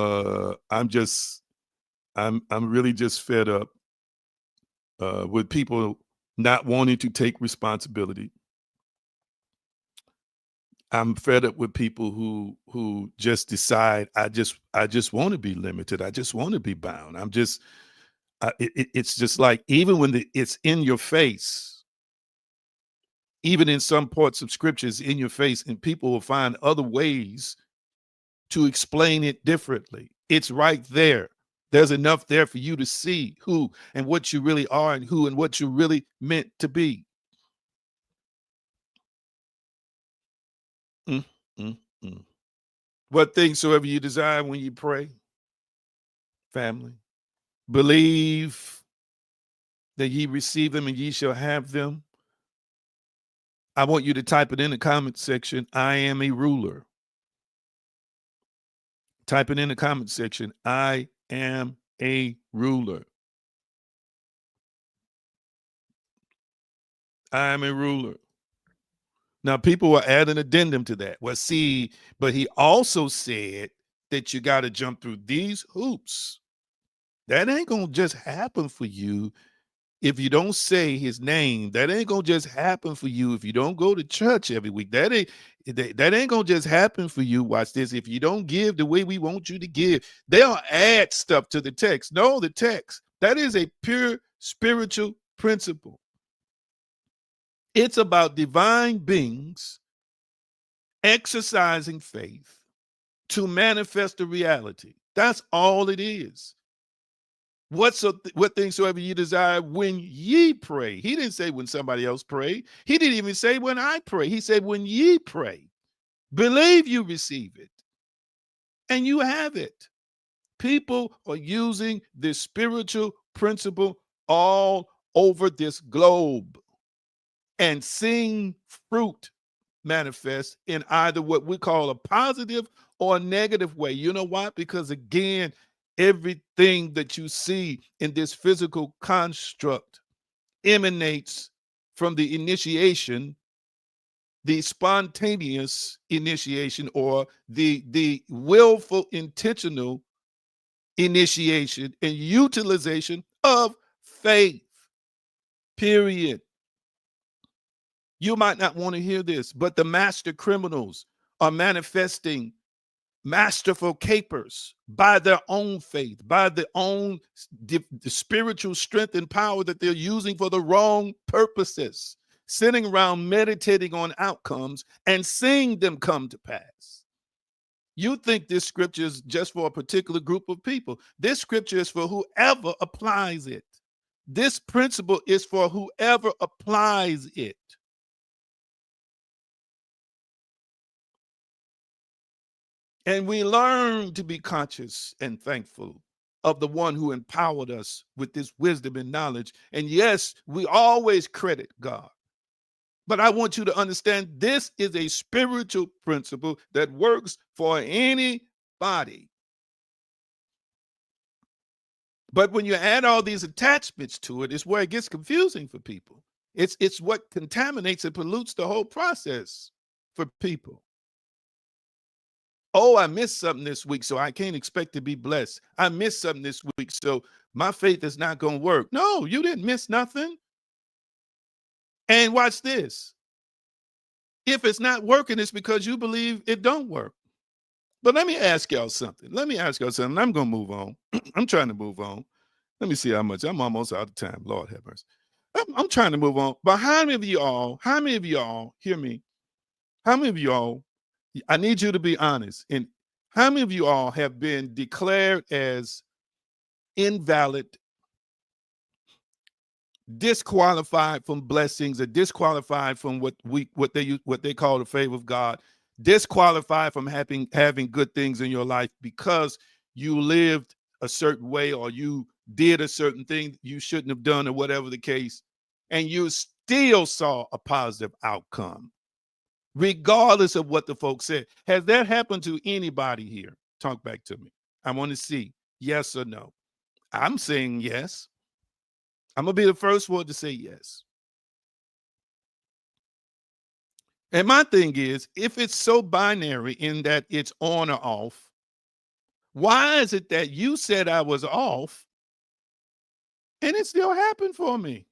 really just fed up with people not wanting to take responsibility. I'm fed up with people who just decide I just want to be limited. I just want to be bound. It's just like, even when it's in your face, even in some parts of scriptures in your face, and people will find other ways to explain it differently. It's right there. There's enough there for you to see who and what you really are and who and what you're really meant to be. Mm, mm, mm. What things soever you desire when you pray, family, believe that ye receive them and ye shall have them. I want you to type it in the comment section. I am a ruler. Type it in the comment section. I am a ruler. I am a ruler. Now, people will add an addendum to that. Well, see, but he also said that you got to jump through these hoops. That ain't going to just happen for you if you don't say his name. That ain't going to just happen for you if you don't go to church every week. That ain't going to just happen for you. Watch this. If you don't give the way we want you to give, they'll add stuff to the text. No, the text. That is a pure spiritual principle. It's about divine beings exercising faith to manifest the reality. That's all it is. What things soever you desire when ye pray. He didn't say when somebody else prayed. He didn't even say when I pray. He said when ye pray. Believe you receive it. And you have it. People are using this spiritual principle all over this globe and seeing fruit manifest in either what we call a positive or a negative way. You know why? Because again, everything that you see in this physical construct emanates from the initiation, the spontaneous initiation, or the willful, intentional initiation and utilization of faith. Period. You might not want to hear this, but the master criminals are manifesting masterful capers by their own faith, by their own the spiritual strength and power that they're using for the wrong purposes, sitting around meditating on outcomes and seeing them come to pass. You think this scripture is just for a particular group of people. This scripture is for whoever applies it. This principle is for whoever applies it. And we learn to be conscious and thankful of the one who empowered us with this wisdom and knowledge. And yes, we always credit God. But I want you to understand this is a spiritual principle that works for anybody. But when you add all these attachments to it, it's where it gets confusing for people. It's what contaminates and pollutes the whole process for people. Oh, I missed something this week, so I can't expect to be blessed. I missed something this week, so my faith is not going to work. No, you didn't miss nothing. And watch this. If it's not working, it's because you believe it don't work. But let me ask y'all something. I'm going to move on. I'm trying to move on. Let me see how much. I'm almost out of time. Lord have mercy. I'm trying to move on. But how many of y'all, hear me? How many of y'all, I need you to be honest. And how many of you all have been declared as invalid, disqualified from blessings, or disqualified from what they call the favor of God, disqualified from having good things in your life because you lived a certain way or you did a certain thing you shouldn't have done, or whatever the case, and you still saw a positive outcome, regardless of what the folks said? Has that happened to anybody here? Talk back to me. I want to see yes or no. I'm saying yes. I'm going to be the first one to say yes. And my thing is, if it's so binary in that it's on or off, why is it that you said I was off and it still happened for me?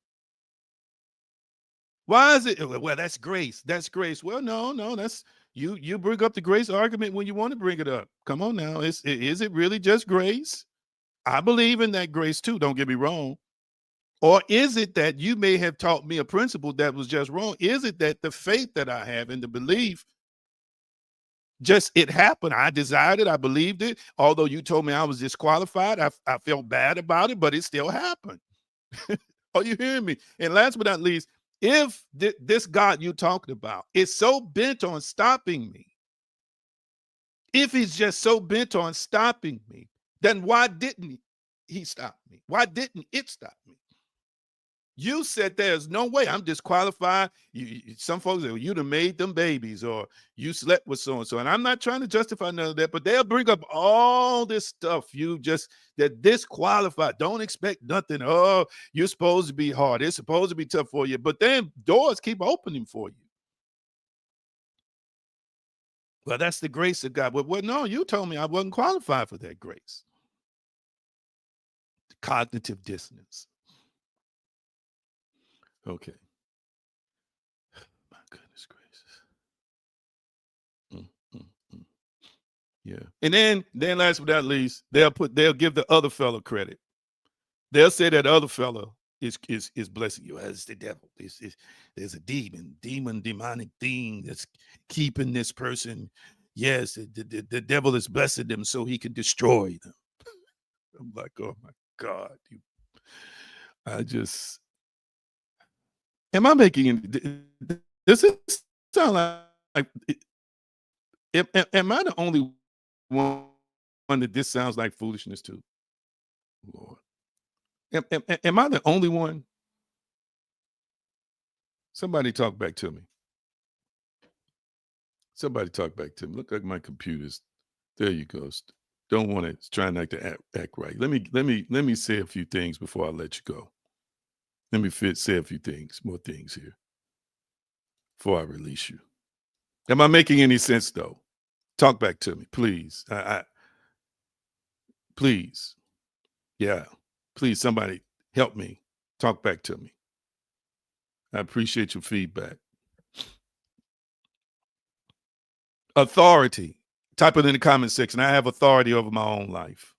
Why is it? Well, that's grace. That's grace. Well, no, that's you bring up the grace argument when you want to bring it up. Come on now. Is it really just grace? I believe in that grace too. Don't get me wrong. Or is it that you may have taught me a principle that was just wrong? Is it that the faith that I have and the belief, just it happened? I desired it. I believed it. Although you told me I was disqualified, I felt bad about it, but it still happened. Are you hearing me? And last but not least, if this God you talked about is so bent on stopping me, if he's just so bent on stopping me, then why didn't he stop me? Why didn't it stop me? You said there's no way I'm disqualified. Some folks say, well, you'd have made them babies, or you slept with so-and-so. And I'm not trying to justify none of that, but they'll bring up all this stuff. That disqualified. Don't expect nothing. Oh, you're supposed to be hard. It's supposed to be tough for you. But then doors keep opening for you. Well, that's the grace of God. Well, no, you told me I wasn't qualified for that grace. Cognitive dissonance. Okay. My goodness gracious. Yeah. And then last but not least, they'll give the other fellow credit. They'll say that other fellow is blessing you as the devil. There's a demonic thing that's keeping this person. Yes, the devil is blessing them so he can destroy them. I'm like, oh my God. Am I making does it sound like am I the only one that this sounds like foolishness to? Lord. Am I the only one? Somebody talk back to me. Somebody talk back to me. Look like my computer's. There you go. Don't want to. It's trying not to act right. Let me say a few things before I let you go. Let me say a few more things here before I release you. Am I making any sense though? Talk back to me, please. Please. Yeah. Please, somebody help me. Talk back to me. I appreciate your feedback. Authority. Type it in the comment section. I have authority over my own life.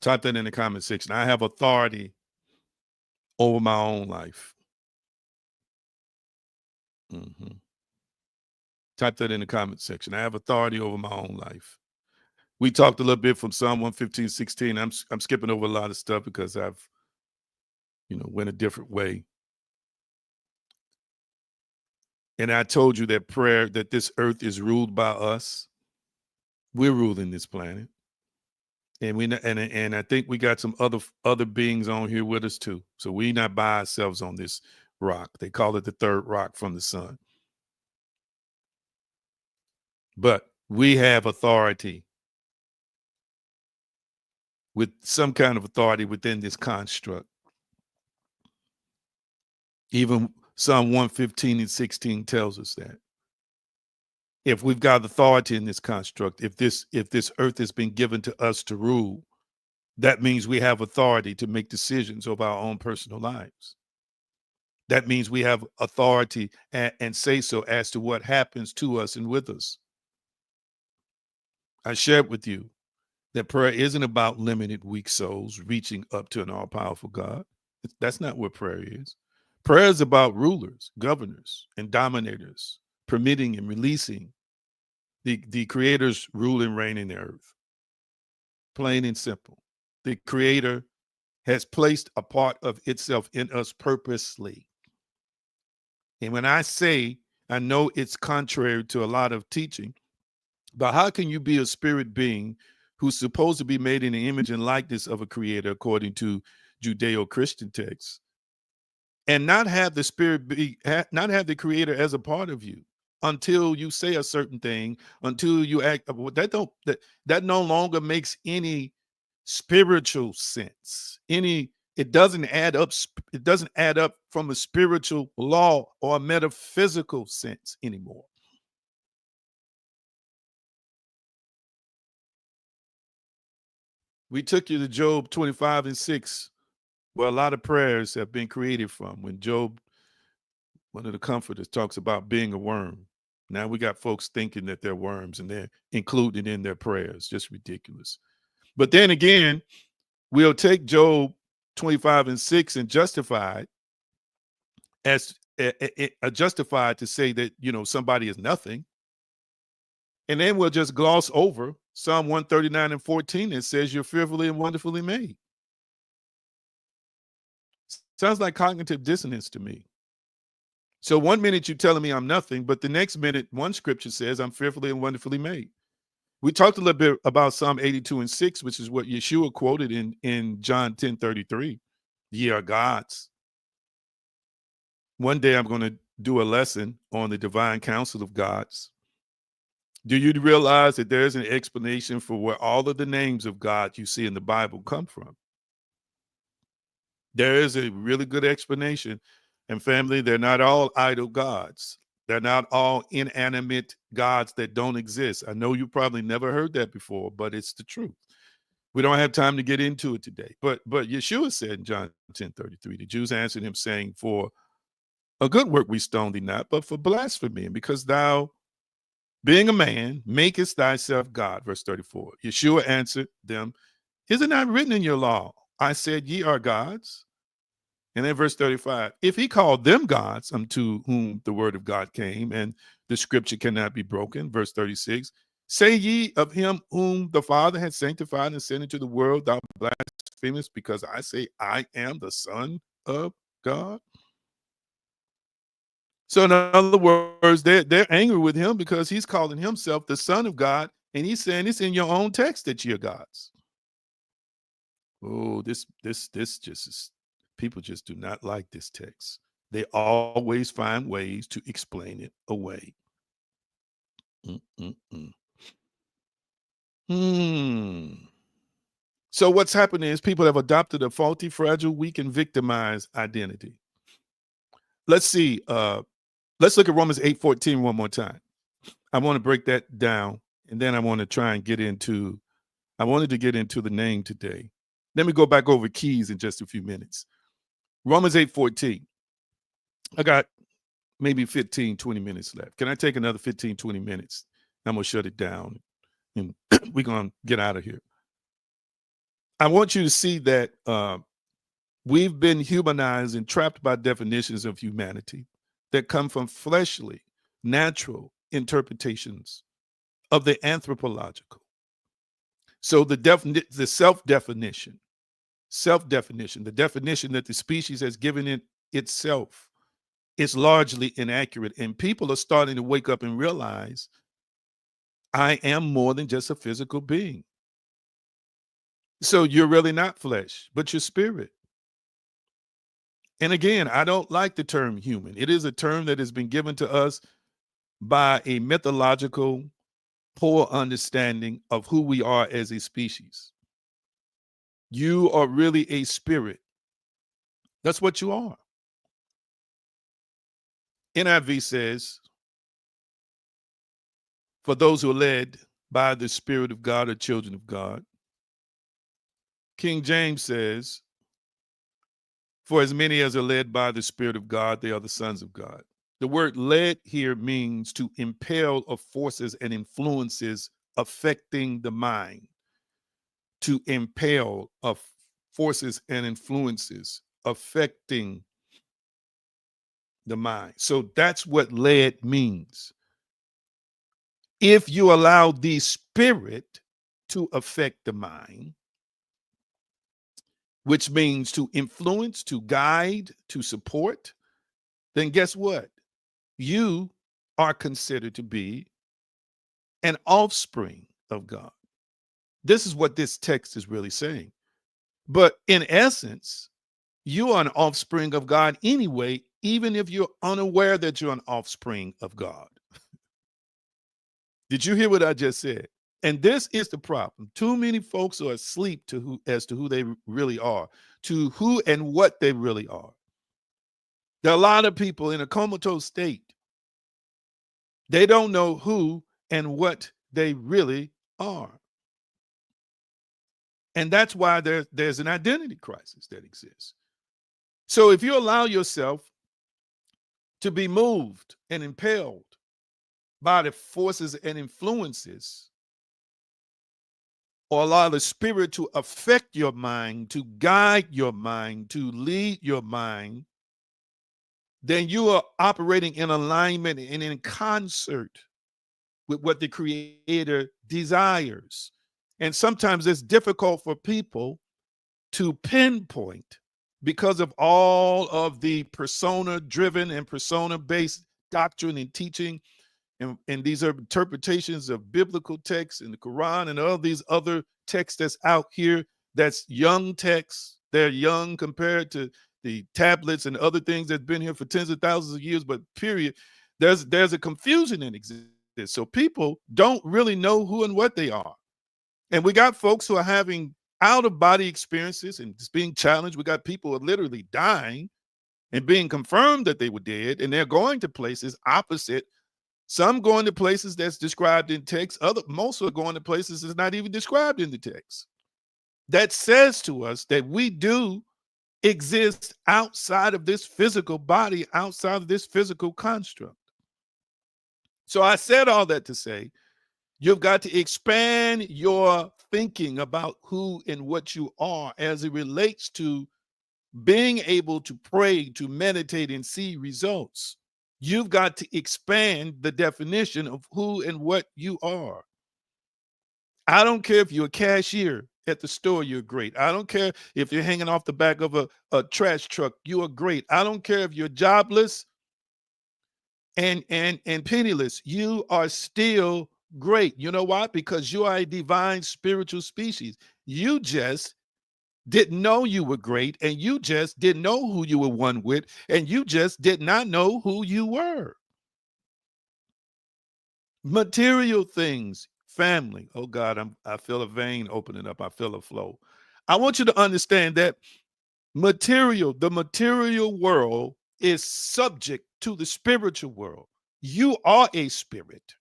Type that in the comment section. I have authority over my own life. Mm-hmm. Type that in the comment section. I have authority over my own life. We talked a little bit from Psalm 115:16. I'm skipping over a lot of stuff because I've, went a different way. And I told you that this earth is ruled by us. We're ruling this planet. And I think we got some other beings on here with us too. So we not by ourselves on this rock. They call it the third rock from the sun. But we have authority, with some kind of authority within this construct. Even Psalm 115:16 tells us that. If we've got authority in this construct, if this earth has been given to us to rule, that means we have authority to make decisions over our own personal lives. That means we have authority and say so as to what happens to us and with us. I shared with you that prayer isn't about limited weak souls reaching up to an all-powerful God. That's not what prayer is. Prayer is about rulers, governors, and dominators permitting and releasing the Creator's rule and reign in the earth. Plain and simple. The Creator has placed a part of itself in us purposely. And when I say, I know it's contrary to a lot of teaching, but how can you be a spirit being who's supposed to be made in the image and likeness of a creator according to Judeo-Christian texts, and not have the spirit not have the creator as a part of you until you say a certain thing, until you act? That no longer makes any spiritual sense. It doesn't add up. It doesn't add up from a spiritual law or a metaphysical sense anymore. We took you to Job 25:6, where a lot of prayers have been created from. When Job, one of the comforters, talks about being a worm. Now we got folks thinking that they're worms and they're included in their prayers. Just ridiculous. But then again, we'll take Job 25:6 and justify it as justified to say that, somebody is nothing. And then we'll just gloss over Psalm 139:14 that says you're fearfully and wonderfully made. Sounds like cognitive dissonance to me. So 1 minute you're telling me I'm nothing, but the next minute one scripture says I'm fearfully and wonderfully made. We talked a little bit about Psalm 82:6, which is what Yeshua quoted in John 10:33. Ye are gods. One day I'm going to do a lesson on the divine council of gods. Do you realize that there's an explanation for where all of the names of God you see in the Bible come from? There is a really good explanation. And family, they're not all idol gods. They're not all inanimate gods that don't exist. I know you probably never heard that before, but it's the truth. We don't have time to get into it today. But Yeshua said in John 10:33, the Jews answered him saying, for a good work we stone thee not, but for blasphemy, and because thou, being a man, makest thyself God. Verse 34. Yeshua answered them, is it not written in your law, I said ye are gods? And then verse 35, if he called them gods unto whom the word of God came, and the scripture cannot be broken. Verse 36, say ye of him whom the Father had sanctified and sent into the world, thou blasphemest, because I say I am the Son of God. So in other words, they're angry with him because he's calling himself the Son of God, and he's saying it's in your own text that you're gods. Oh, this just is, people just do not like this text. They always find ways to explain it away. So what's happening is people have adopted a faulty, fragile, weak, and victimized identity. Let's see. Let's look at Romans 8:14 one more time. I want to break that down, and then I want to try and get into, I wanted to get into the name today. Let me go back over keys in just a few minutes. Romans 8:14. I got maybe 15, 20 minutes left. Can I take another 15, 20 minutes? I'm going to shut it down, and we're going to get out of here. I want you to see that we've been humanized and trapped by definitions of humanity that come from fleshly, natural interpretations of the anthropological. So the self-definition, the definition that the species has given it itself is largely inaccurate. And people are starting to wake up and realize I am more than just a physical being. So you're really not flesh, but you're spirit. And again, I don't like the term human. It is a term that has been given to us by a mythological, poor understanding of who we are as a species. You are really a spirit. That's what you are. NIV says, for those who are led by the Spirit of God are children of God. King James says, for as many as are led by the Spirit of God, they are the sons of God. The word led here means to impel of forces and influences affecting the mind. To impel of forces and influences affecting the mind. So that's what led means. If you allow the spirit to affect the mind, which means to influence, to guide, to support, then guess what? You are considered to be an offspring of God. This is what this text is really saying. But in essence, you are an offspring of God anyway, even if you're unaware that you're an offspring of God. Did you hear what I just said? And this is the problem. Too many folks are asleep as to who they really are, to who and what they really are. There are a lot of people in a comatose state. They don't know who and what they really are. And that's why there's an identity crisis that exists. So if you allow yourself to be moved and impelled by the forces and influences, or allow the spirit to affect your mind, to guide your mind, to lead your mind, then you are operating in alignment and in concert with what the Creator desires. And sometimes it's difficult for people to pinpoint because of all of the persona-driven and persona-based doctrine and teaching. And these are interpretations of biblical texts in the Quran and all these other texts that's out here. That's young texts. They're young compared to the tablets and other things that's been here for tens of thousands of years. But period, there's a confusion that exists. So people don't really know who and what they are. And we got folks who are having out-of-body experiences and just being challenged. We got people who are literally dying and being confirmed that they were dead, and they're going to places opposite. Some going to places that's described in text. Most are going to places that's not even described in the text. That says to us that we do exist outside of this physical body, outside of this physical construct. So I said all that to say, you've got to expand your thinking about who and what you are as it relates to being able to pray, to meditate, and see results. You've got to expand the definition of who and what you are. I don't care if you're a cashier at the store, you're great. I don't care if you're hanging off the back of a trash truck, you are great. I don't care if you're jobless and penniless, you are still great. You know why? Because you are a divine spiritual species. You just didn't know you were great, and you just didn't know who you were one with, and you just did not know who you were. Material things, family. Oh God, I feel a vein opening up. I feel a flow. I want you to understand that the material world is subject to the spiritual world. You are a spirit.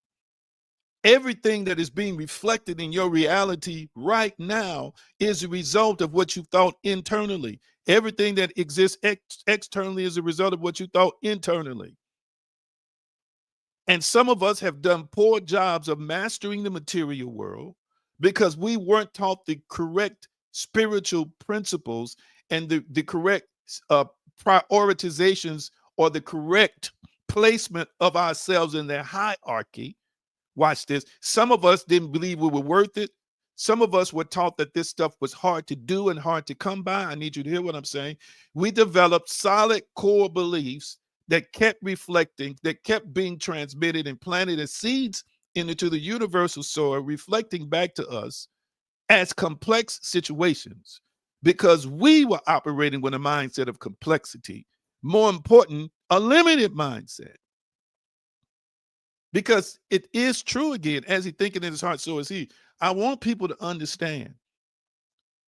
Everything that is being reflected in your reality right now is a result of what you thought internally. Everything that exists externally is a result of what you thought internally. And some of us have done poor jobs of mastering the material world because we weren't taught the correct spiritual principles and the correct uh, prioritizations or the correct placement of ourselves in their hierarchy. Watch this. Some of us didn't believe we were worth it. Some of us were taught that this stuff was hard to do and hard to come by. I need you to hear what I'm saying. We developed solid core beliefs that kept reflecting, that kept being transmitted and planted as seeds into the universal soil, reflecting back to us as complex situations because we were operating with a mindset of complexity. More important, a limited mindset. Because it is true again, as he thinking in his heart, so is he. I want people to understand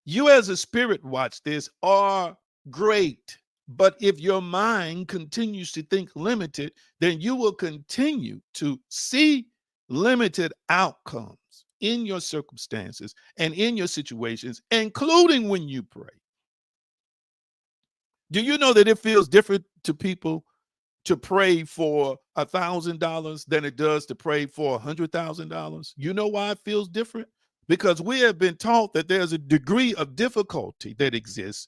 you as a spirit, watch this, are great. But if your mind continues to think limited, then you will continue to see limited outcomes in your circumstances and in your situations, including when you pray. Do you know that it feels different to people to pray for $1,000 than it does to pray for $100,000? You know why it feels different? Because we have been taught that there's a degree of difficulty that exists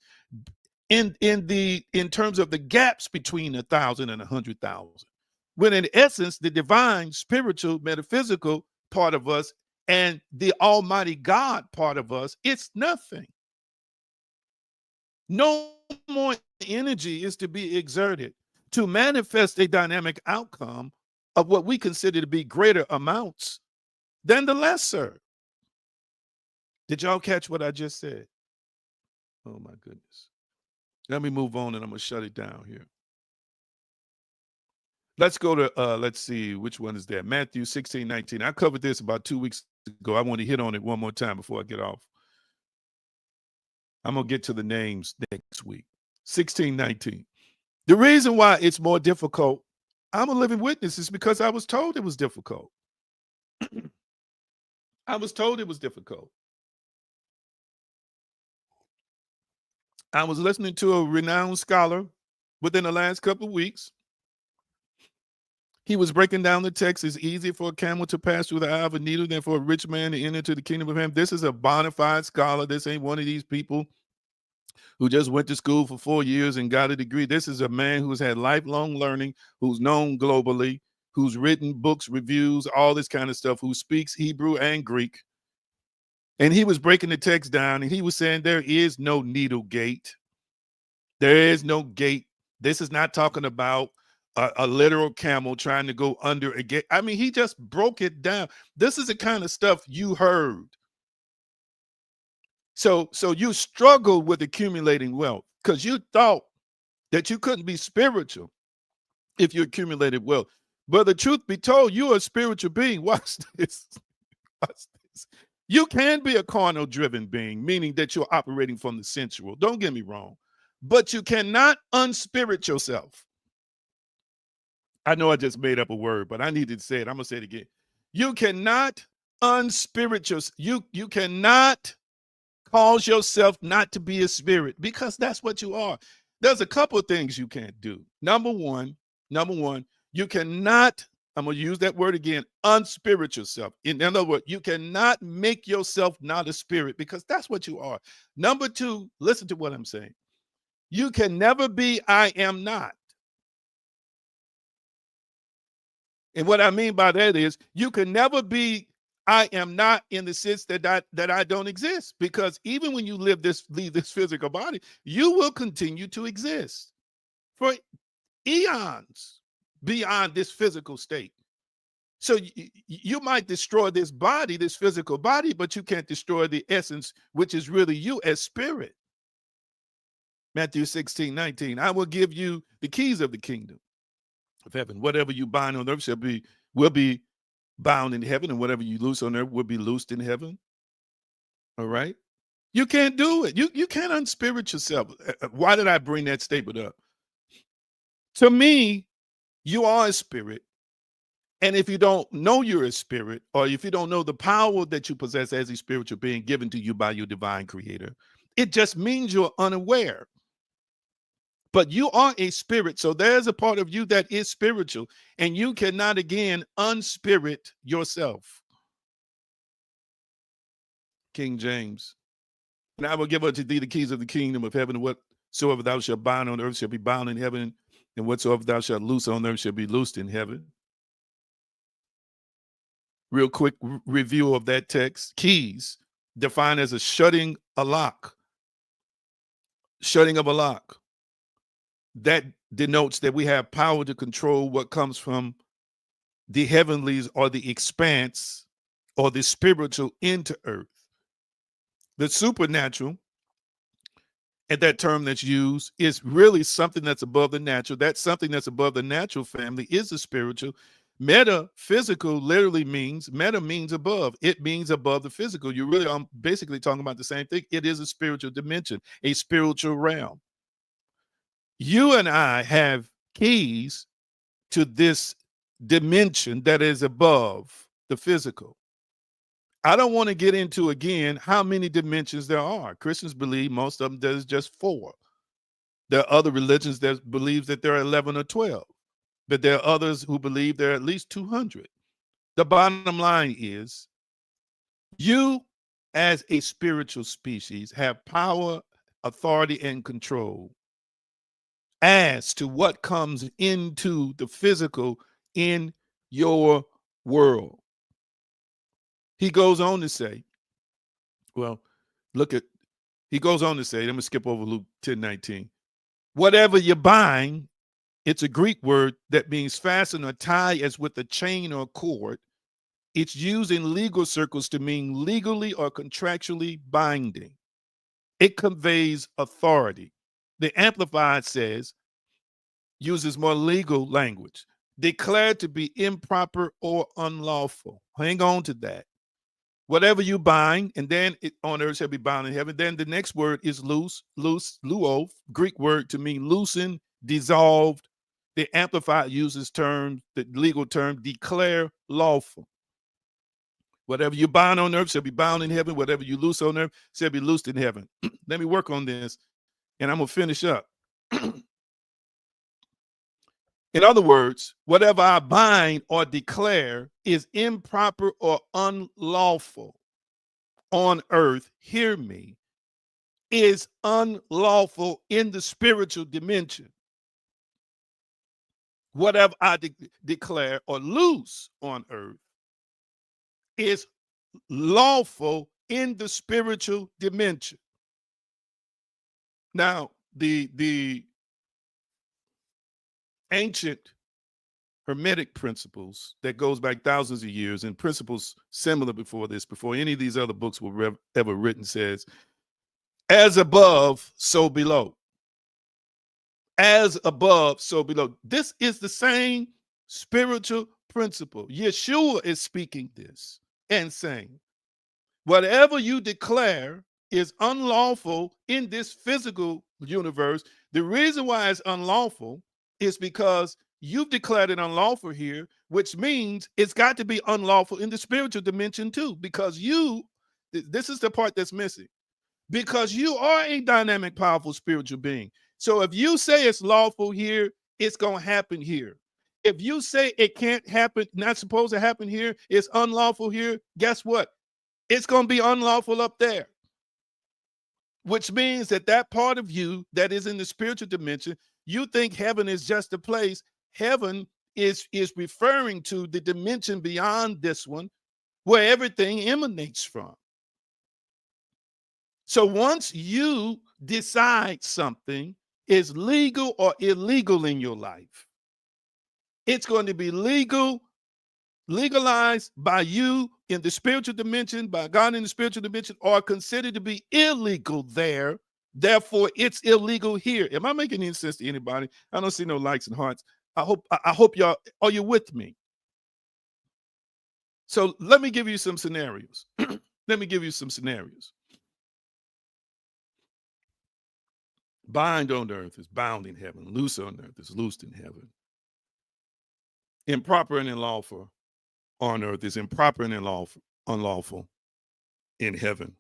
in terms of the gaps between 1,000 and 100,000. When in essence, the divine, spiritual, metaphysical part of us and the Almighty God part of us, it's nothing. No more energy is to be exerted to manifest a dynamic outcome of what we consider to be greater amounts than the lesser. Did y'all catch what I just said? Oh my goodness. Let me move on and I'm going to shut it down here. Let's go to, let's see, which one is that? Matthew 16:19. I covered this about 2 weeks ago. I want to hit on it one more time before I get off. I'm going to get to the names next week. 16:19. The reason why it's more difficult, I'm a living witness, is because I was told it was difficult. I was told it was difficult. I was listening to a renowned scholar within the last couple of weeks. He was breaking down the text. It's easier for a camel to pass through the eye of a needle than for a rich man to enter into the kingdom of heaven. This is a bona fide scholar. This ain't one of these people who just went to school for 4 years and got a degree. This is a man who's had lifelong learning, who's known globally, who's written books, reviews, all this kind of stuff, who speaks Hebrew and Greek. And he was breaking the text down and he was saying there is no needle gate. There is no gate. This is not talking about a literal camel trying to go under a gate. I mean, he just broke it down. This is the kind of stuff you heard. So you struggled with accumulating wealth because you thought that you couldn't be spiritual if you accumulated wealth. But the truth be told, you're a spiritual being. Watch this. Watch this. You can be a carnal driven being, meaning that you're operating from the sensual. Don't get me wrong. But you cannot unspirit yourself. I know I just made up a word, but I needed to say it. I'm going to say it again. You cannot unspirit yourself. You cannot cause yourself not to be a spirit because that's what you are. There's a couple of things you can't do. Number one, you cannot, I'm going to use that word again, unspirit yourself. In other words, you cannot make yourself not a spirit because that's what you are. Number two, listen to what I'm saying. You can never be I am not. And what I mean by that is you can never be I am not in the sense that I don't exist, because even when you leave this physical body, you will continue to exist for eons beyond this physical state. So you might destroy this body, this physical body, but you can't destroy the essence, which is really you as spirit. Matthew 16:19. I will give you the keys of the kingdom of heaven. Whatever you bind on earth will be bound in heaven, and whatever you loose on earth will be loosed in heaven. All right. You can't do it. You can't unspirit yourself. Why did I bring that statement up? To me, you are a spirit. And if you don't know you're a spirit, or if you don't know the power that you possess as a spiritual being given to you by your divine creator, it just means you're unaware. But you are a spirit. So there's a part of you that is spiritual, and you cannot again unspirit yourself. King James. And I will give unto thee the keys of the kingdom of heaven, and whatsoever thou shalt bind on earth shall be bound in heaven, and whatsoever thou shalt loose on earth shall be loosed in heaven. Real quick review of that text. Keys, defined as a shutting a lock. Shutting of a lock. That denotes that we have power to control what comes from the heavenlies or the expanse or the spiritual into earth. The supernatural, and that term that's used, is really something that's above the natural. That something that's above the natural family is the spiritual. Metaphysical literally means, meta means above. It means above the physical. You really are basically talking about the same thing. It is a spiritual dimension, a spiritual realm. You and I have keys to this dimension that is above the physical. I don't want to get into again how many dimensions there are. Christians believe most of them there's just 4. There are other religions that believe that there are 11 or 12, but there are others who believe there are at least 200. The bottom line is, you as a spiritual species have power, authority, and control as to what comes into the physical in your world. He goes on to say, well, he goes on to say, I'm going to skip over Luke 10:19. Whatever you bind, it's a Greek word that means fasten or tie as with a chain or cord. It's used in legal circles to mean legally or contractually binding. It conveys authority. The Amplified says, uses more legal language, declared to be improper or unlawful. Hang on to that. Whatever you bind, and then it on earth shall be bound in heaven. Then the next word is loose, luo, Greek word to mean loosen, dissolved. The Amplified uses the legal term, declare lawful. Whatever you bind on earth shall be bound in heaven. Whatever you loose on earth shall be loosed in heaven. Let me work on this, and I'm going to finish up. In other words, whatever I bind or declare is improper or unlawful on earth, hear me, is unlawful in the spiritual dimension. Whatever I declare or loose on earth is lawful in the spiritual dimension. Now, the ancient Hermetic principles that goes back thousands of years, and principles similar before this, before any of these other books were ever written, says, as above, so below. As above, so below. This is the same spiritual principle. Yeshua is speaking this and saying, whatever you declare is unlawful in this physical universe. The reason why it's unlawful is because you've declared it unlawful here, which means it's got to be unlawful in the spiritual dimension too, because this is the part that's missing, because you are a dynamic, powerful spiritual being. So if you say it's lawful here, it's going to happen here. If you say it can't happen, not supposed to happen here, it's unlawful here, guess what? It's going to be unlawful up there, which means that part of you that is in the spiritual dimension, you think heaven is just a place. Heaven is referring to the dimension beyond this one where everything emanates from. So once you decide something is legal or illegal in your life, it's going to be legalized by you in the spiritual dimension, by God in the spiritual dimension, or considered to be illegal there. Therefore, it's illegal here. Am I making any sense to anybody? I don't see no likes and hearts. I hope y'all, are you with me? So let me give you some scenarios. Let me give you some scenarios. bind on earth is bound in heaven. Loose on earth is loosed in heaven. Improper and unlawful on earth is improper and unlawful in heaven.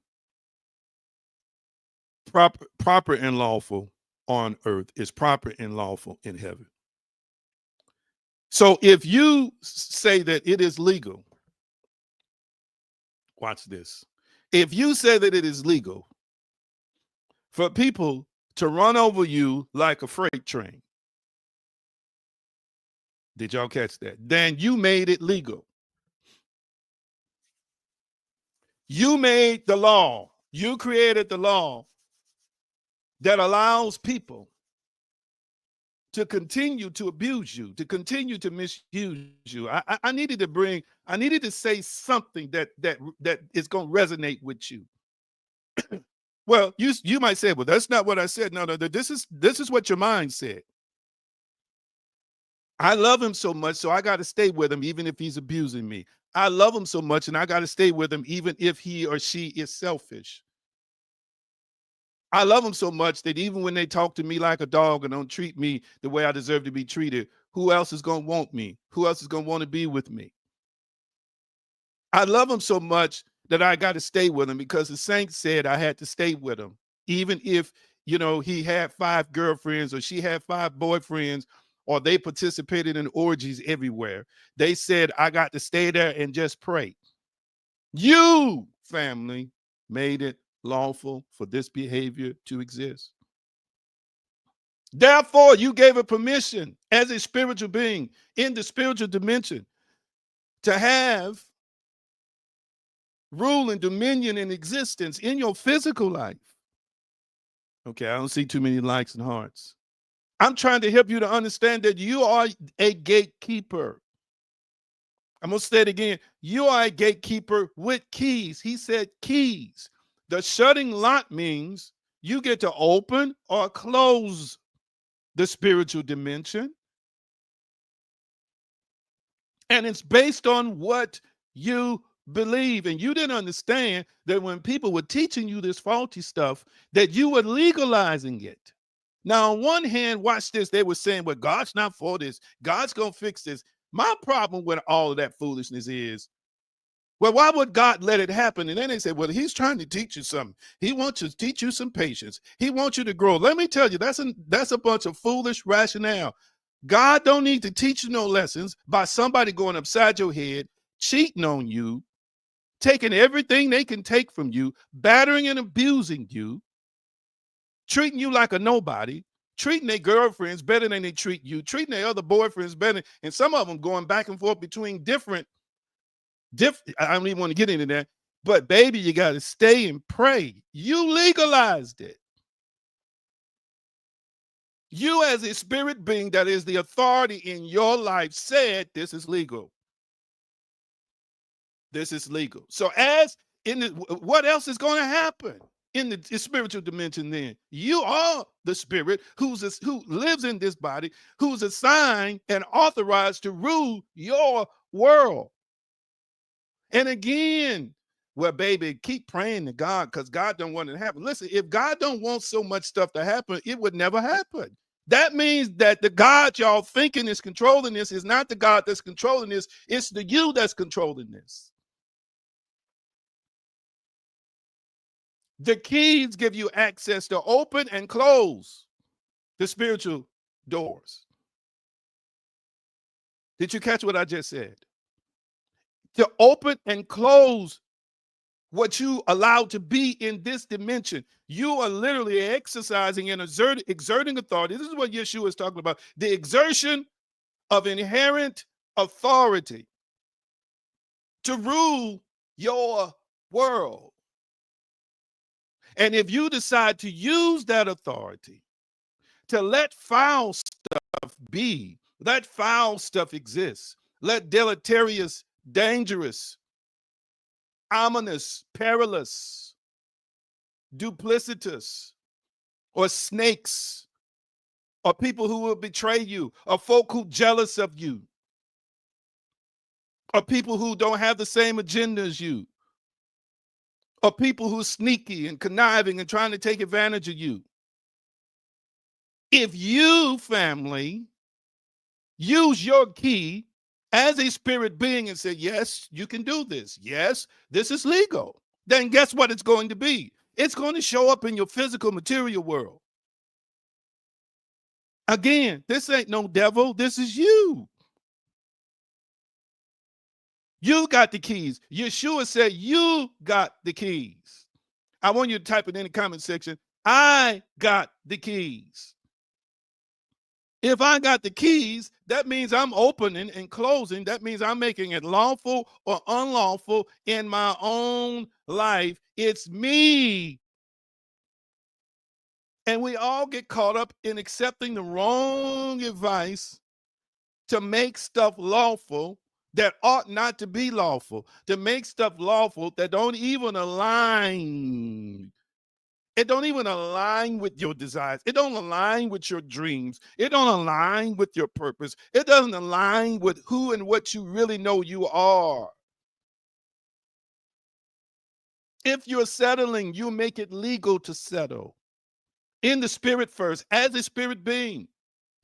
Proper and lawful on earth is proper and lawful in heaven. So if you say that it is legal, watch this. If you say that it is legal for people to run over you like a freight train, did y'all catch that? Then you made it legal. You made the law. You created the law that allows people to continue to abuse you, to continue to misuse you. I needed to say something that is going to resonate with you. Well, you might say, well, that's not what I said. No, this is what your mind said. I love him so much, so I got to stay with him even if he's abusing me. I love him so much, and I got to stay with him even if he or she is selfish. I love them so much that even when they talk to me like a dog and don't treat me the way I deserve to be treated, who else is going to want me? Who else is going to want to be with me? I love them so much that I got to stay with him because the saints said I had to stay with him. Even if, he had 5 girlfriends or she had 5 boyfriends or they participated in orgies everywhere. They said I got to stay there and just pray. You, family, made it lawful for this behavior to exist. Therefore, you gave it permission as a spiritual being in the spiritual dimension to have rule and dominion and existence in your physical life. Okay, I don't see too many likes and hearts. I'm trying to help you to understand that you are a gatekeeper. I'm going to say it again. You are a gatekeeper with keys. He said keys. The shutting lock means you get to open or close the spiritual dimension. And it's based on what you believe. And you didn't understand that when people were teaching you this faulty stuff, that you were legalizing it. Now, on one hand, watch this. They were saying, well, God's not for this. God's going to fix this. My problem with all of that foolishness is, well, why would God let it happen? And then they say, well, he's trying to teach you something. He wants to teach you some patience. He wants you to grow. Let me tell you, that's a bunch of foolish rationale. God don't need to teach you no lessons by somebody going upside your head, cheating on you, taking everything they can take from you, battering and abusing you, treating you like a nobody, treating their girlfriends better than they treat you, treating their other boyfriends better, and some of them going back and forth between different, I don't even want to get into that, but baby, you got to stay and pray. You legalized it. You as a spirit being that is the authority in your life said this is legal. This is legal. So what else is going to happen in the spiritual dimension then? You are the spirit who lives in this body, who's assigned and authorized to rule your world. And again, well, baby, keep praying to God because God don't want it to happen. Listen, if God don't want so much stuff to happen, it would never happen. That means that the God y'all thinking is controlling this is not the God that's controlling this. It's the you that's controlling this. The keys give you access to open and close the spiritual doors. Did you catch what I just said? To open and close what you allow to be in this dimension. You are literally exercising and exerting authority. This is what Yeshua is talking about. The exertion of inherent authority to rule your world. And if you decide to use that authority to let foul stuff be, let foul stuff exist, let deleterious, dangerous, ominous, perilous, duplicitous, or snakes, or people who will betray you, or folk who jealous of you, or people who don't have the same agenda as you, or people who are sneaky and conniving and trying to take advantage of you. If you, family, use your key as a spirit being and say, yes, you can do this. Yes, this is legal. Then guess what it's going to be? It's going to show up in your physical material world. Again, this ain't no devil. This is you. You got the keys. Yeshua said you got the keys. I want you to type it in the comment section. I got the keys. If I got the keys, that means I'm opening and closing. That means I'm making it lawful or unlawful in my own life. It's me. And we all get caught up in accepting the wrong advice to make stuff lawful that ought not to be lawful, to make stuff lawful that don't even align. It don't even align with your desires. It don't align with your dreams. It don't align with your purpose. It doesn't align with who and what you really know you are. If you're settling, you make it legal to settle. In the spirit first, as a spirit being.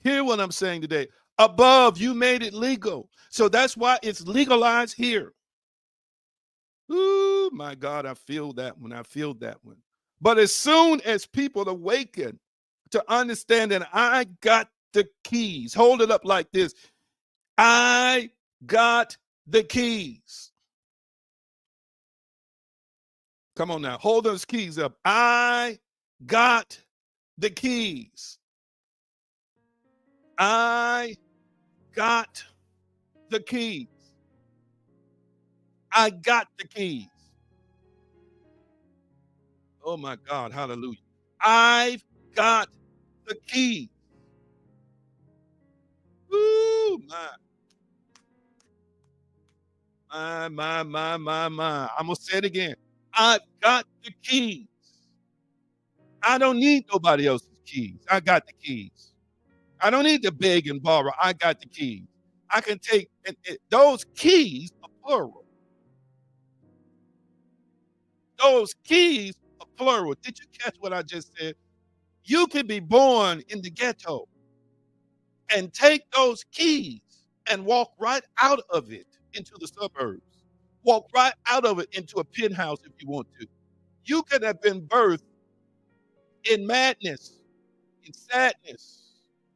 Hear what I'm saying today. Above, you made it legal. So that's why it's legalized here. Ooh, my God, I feel that one. I feel that one. But as soon as people awaken to understand that I got the keys, hold it up like this. I got the keys. Come on now, hold those keys up. I got the keys. I got the keys. I got the keys. Oh my God, hallelujah. I've got the keys. Ooh, my. I'm gonna say it again. I've got the keys. I don't need nobody else's keys. I got the keys. I don't need to beg and borrow. I got the keys. I can take those keys are plural. Those keys are plural. Did you catch what I just said? You can be born in the ghetto and take those keys and walk right out of it into the suburbs. Walk right out of it into a penthouse if you want to. You could have been birthed in madness, in sadness,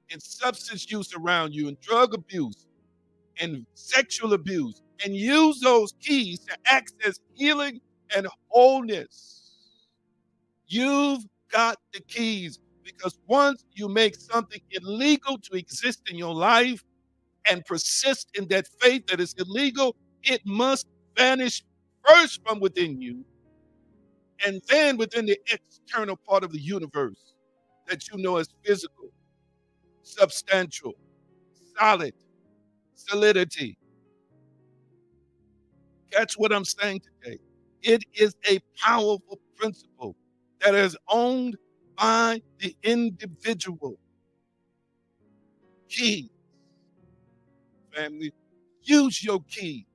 in substance use around you, in drug abuse, and sexual abuse, and use those keys to access healing and wholeness. You've got the keys because once you make something illegal to exist in your life and persist in that faith that is illegal, it must vanish first from within you and then within the external part of the universe that you know as physical, substantial, solid, solidity. Catch what I'm saying today. It is a powerful principle that is owned by the individual. Keys, family. Use your keys.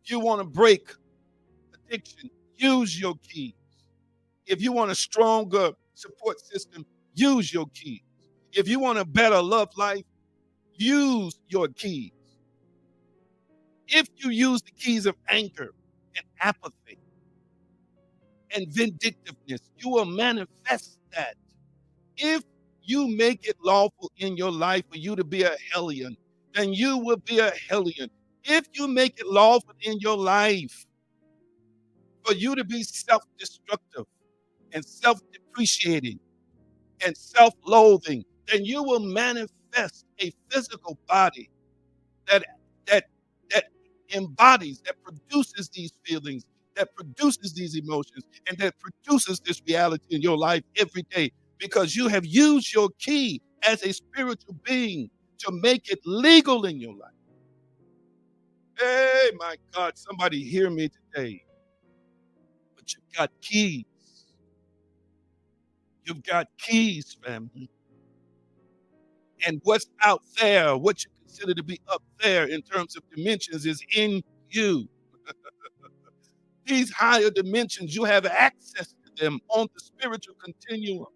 You want to break addiction, use your keys. If you want a stronger support system, use your keys. If you want a better love life, use your keys. If you use the keys of anger and apathy and vindictiveness, you will manifest that. If you make it lawful in your life for you to be a hellion, then you will be a hellion. If you make it lawful in your life for you to be self-destructive and self-depreciating and self-loathing, then you will manifest a physical body that that that embodies, that produces these feelings, that produces these emotions, and that produces this reality in your life every day because you have used your key as a spiritual being to make it legal in your life. Hey, my God, somebody hear me today. But you've got keys. You've got keys, family. And what's out there, what you consider to be up there in terms of dimensions, is in you. These higher dimensions, you have access to them on the spiritual continuum.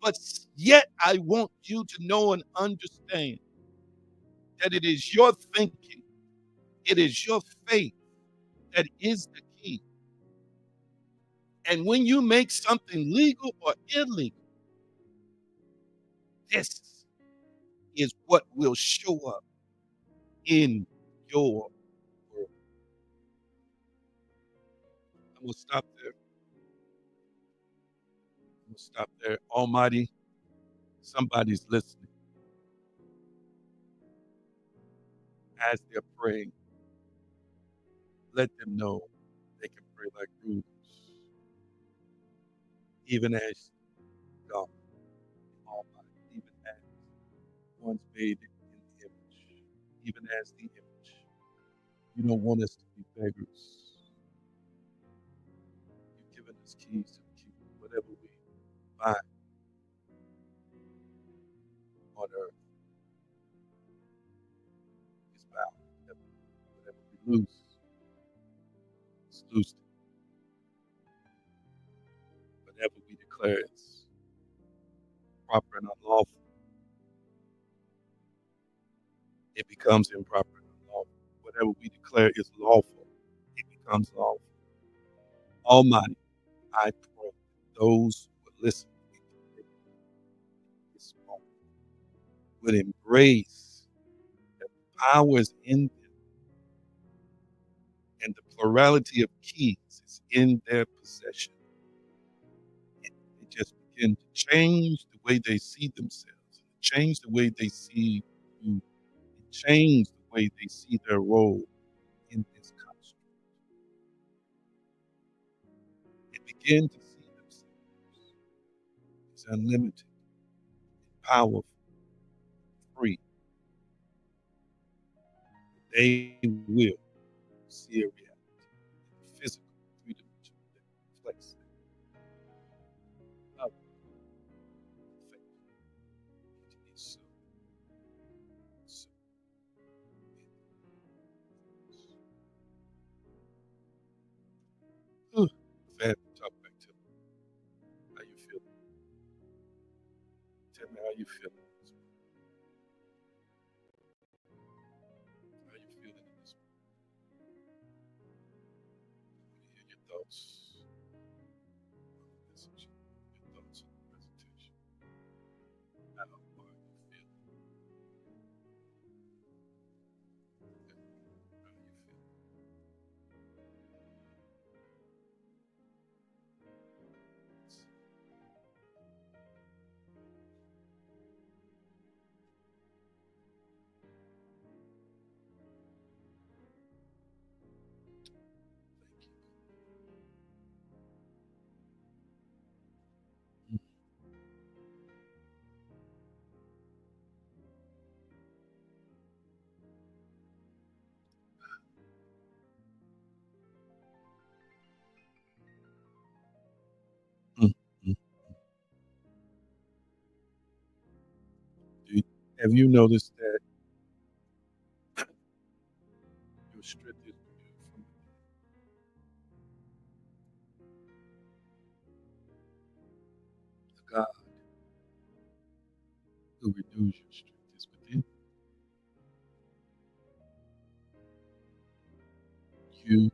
But yet I want you to know and understand that it is your thinking, it is your faith that is the key. And when you make something legal or illegal, this is what will show up in your world. I'm going to stop there. I'm going to stop there. Almighty, somebody's listening as they're praying. Let them know they can pray like Bruce, even as God, Almighty, even as one's made in the image, even as the image. You don't want us to be beggars. You've given us keys to the kingdom. Whatever we bind on earth is bound. Whatever we loose is loosed. Whatever we declare is proper and unlawful, it becomes improper and unlawful. Whatever we declare is lawful, it becomes lawful. Almighty, I pray that those who will listen this moment would embrace that the powers in them and the plurality of keys is in their possession. And they just begin to change the way they see themselves, change the way they see you, and change the way they see their role in this construct. They begin to see themselves as unlimited, powerful, free. They will see a reality in the physical, three-dimensional that reflects that love, faith. It is so. So it is. Whew. If I had to talk back to me, how you feeling? Tell me how you feeling. How you feeling in this moment? I want to hear your thoughts on the message, your thoughts on the presentation. How are you feeling? How are you feeling? Thank you. Mm, mm. Have you noticed that your strength is renewed from the God who renews your strength is within you?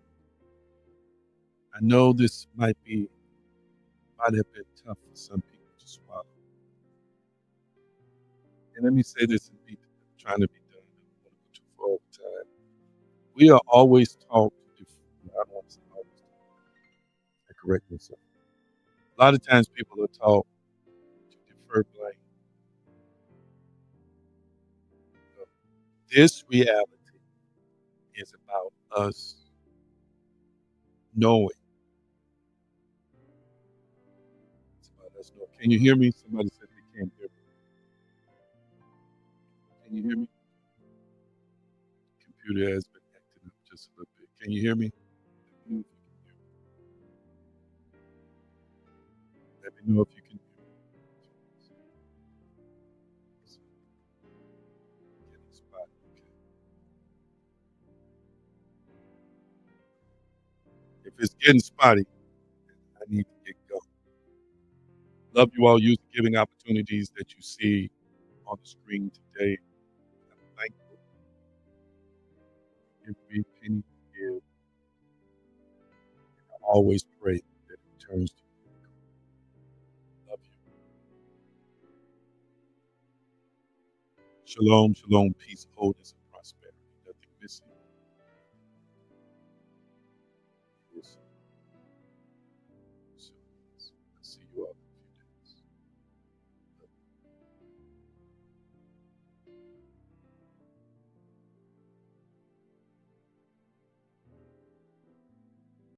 I know this might have been tough for some people to swallow. And let me say this and be trying to be done. I don't want to go too far over time. We are always taught to I don't want to say always taught. I correct myself. A lot of times people are taught to defer blame. You know, this reality is about us knowing. It's about us knowing. Can you hear me? Somebody said they can't hear me. Can you hear me? Computer has been acting up just a little bit. Can you hear me? Let me know if you can hear me. Getting spotty. Okay. If it's getting spotty, I need to get going. Love you all. Use the giving opportunities that you see on the screen today. I'm thankful. Every penny you give, I always pray that it returns to you. Love you. Shalom, shalom, peace, wholeness.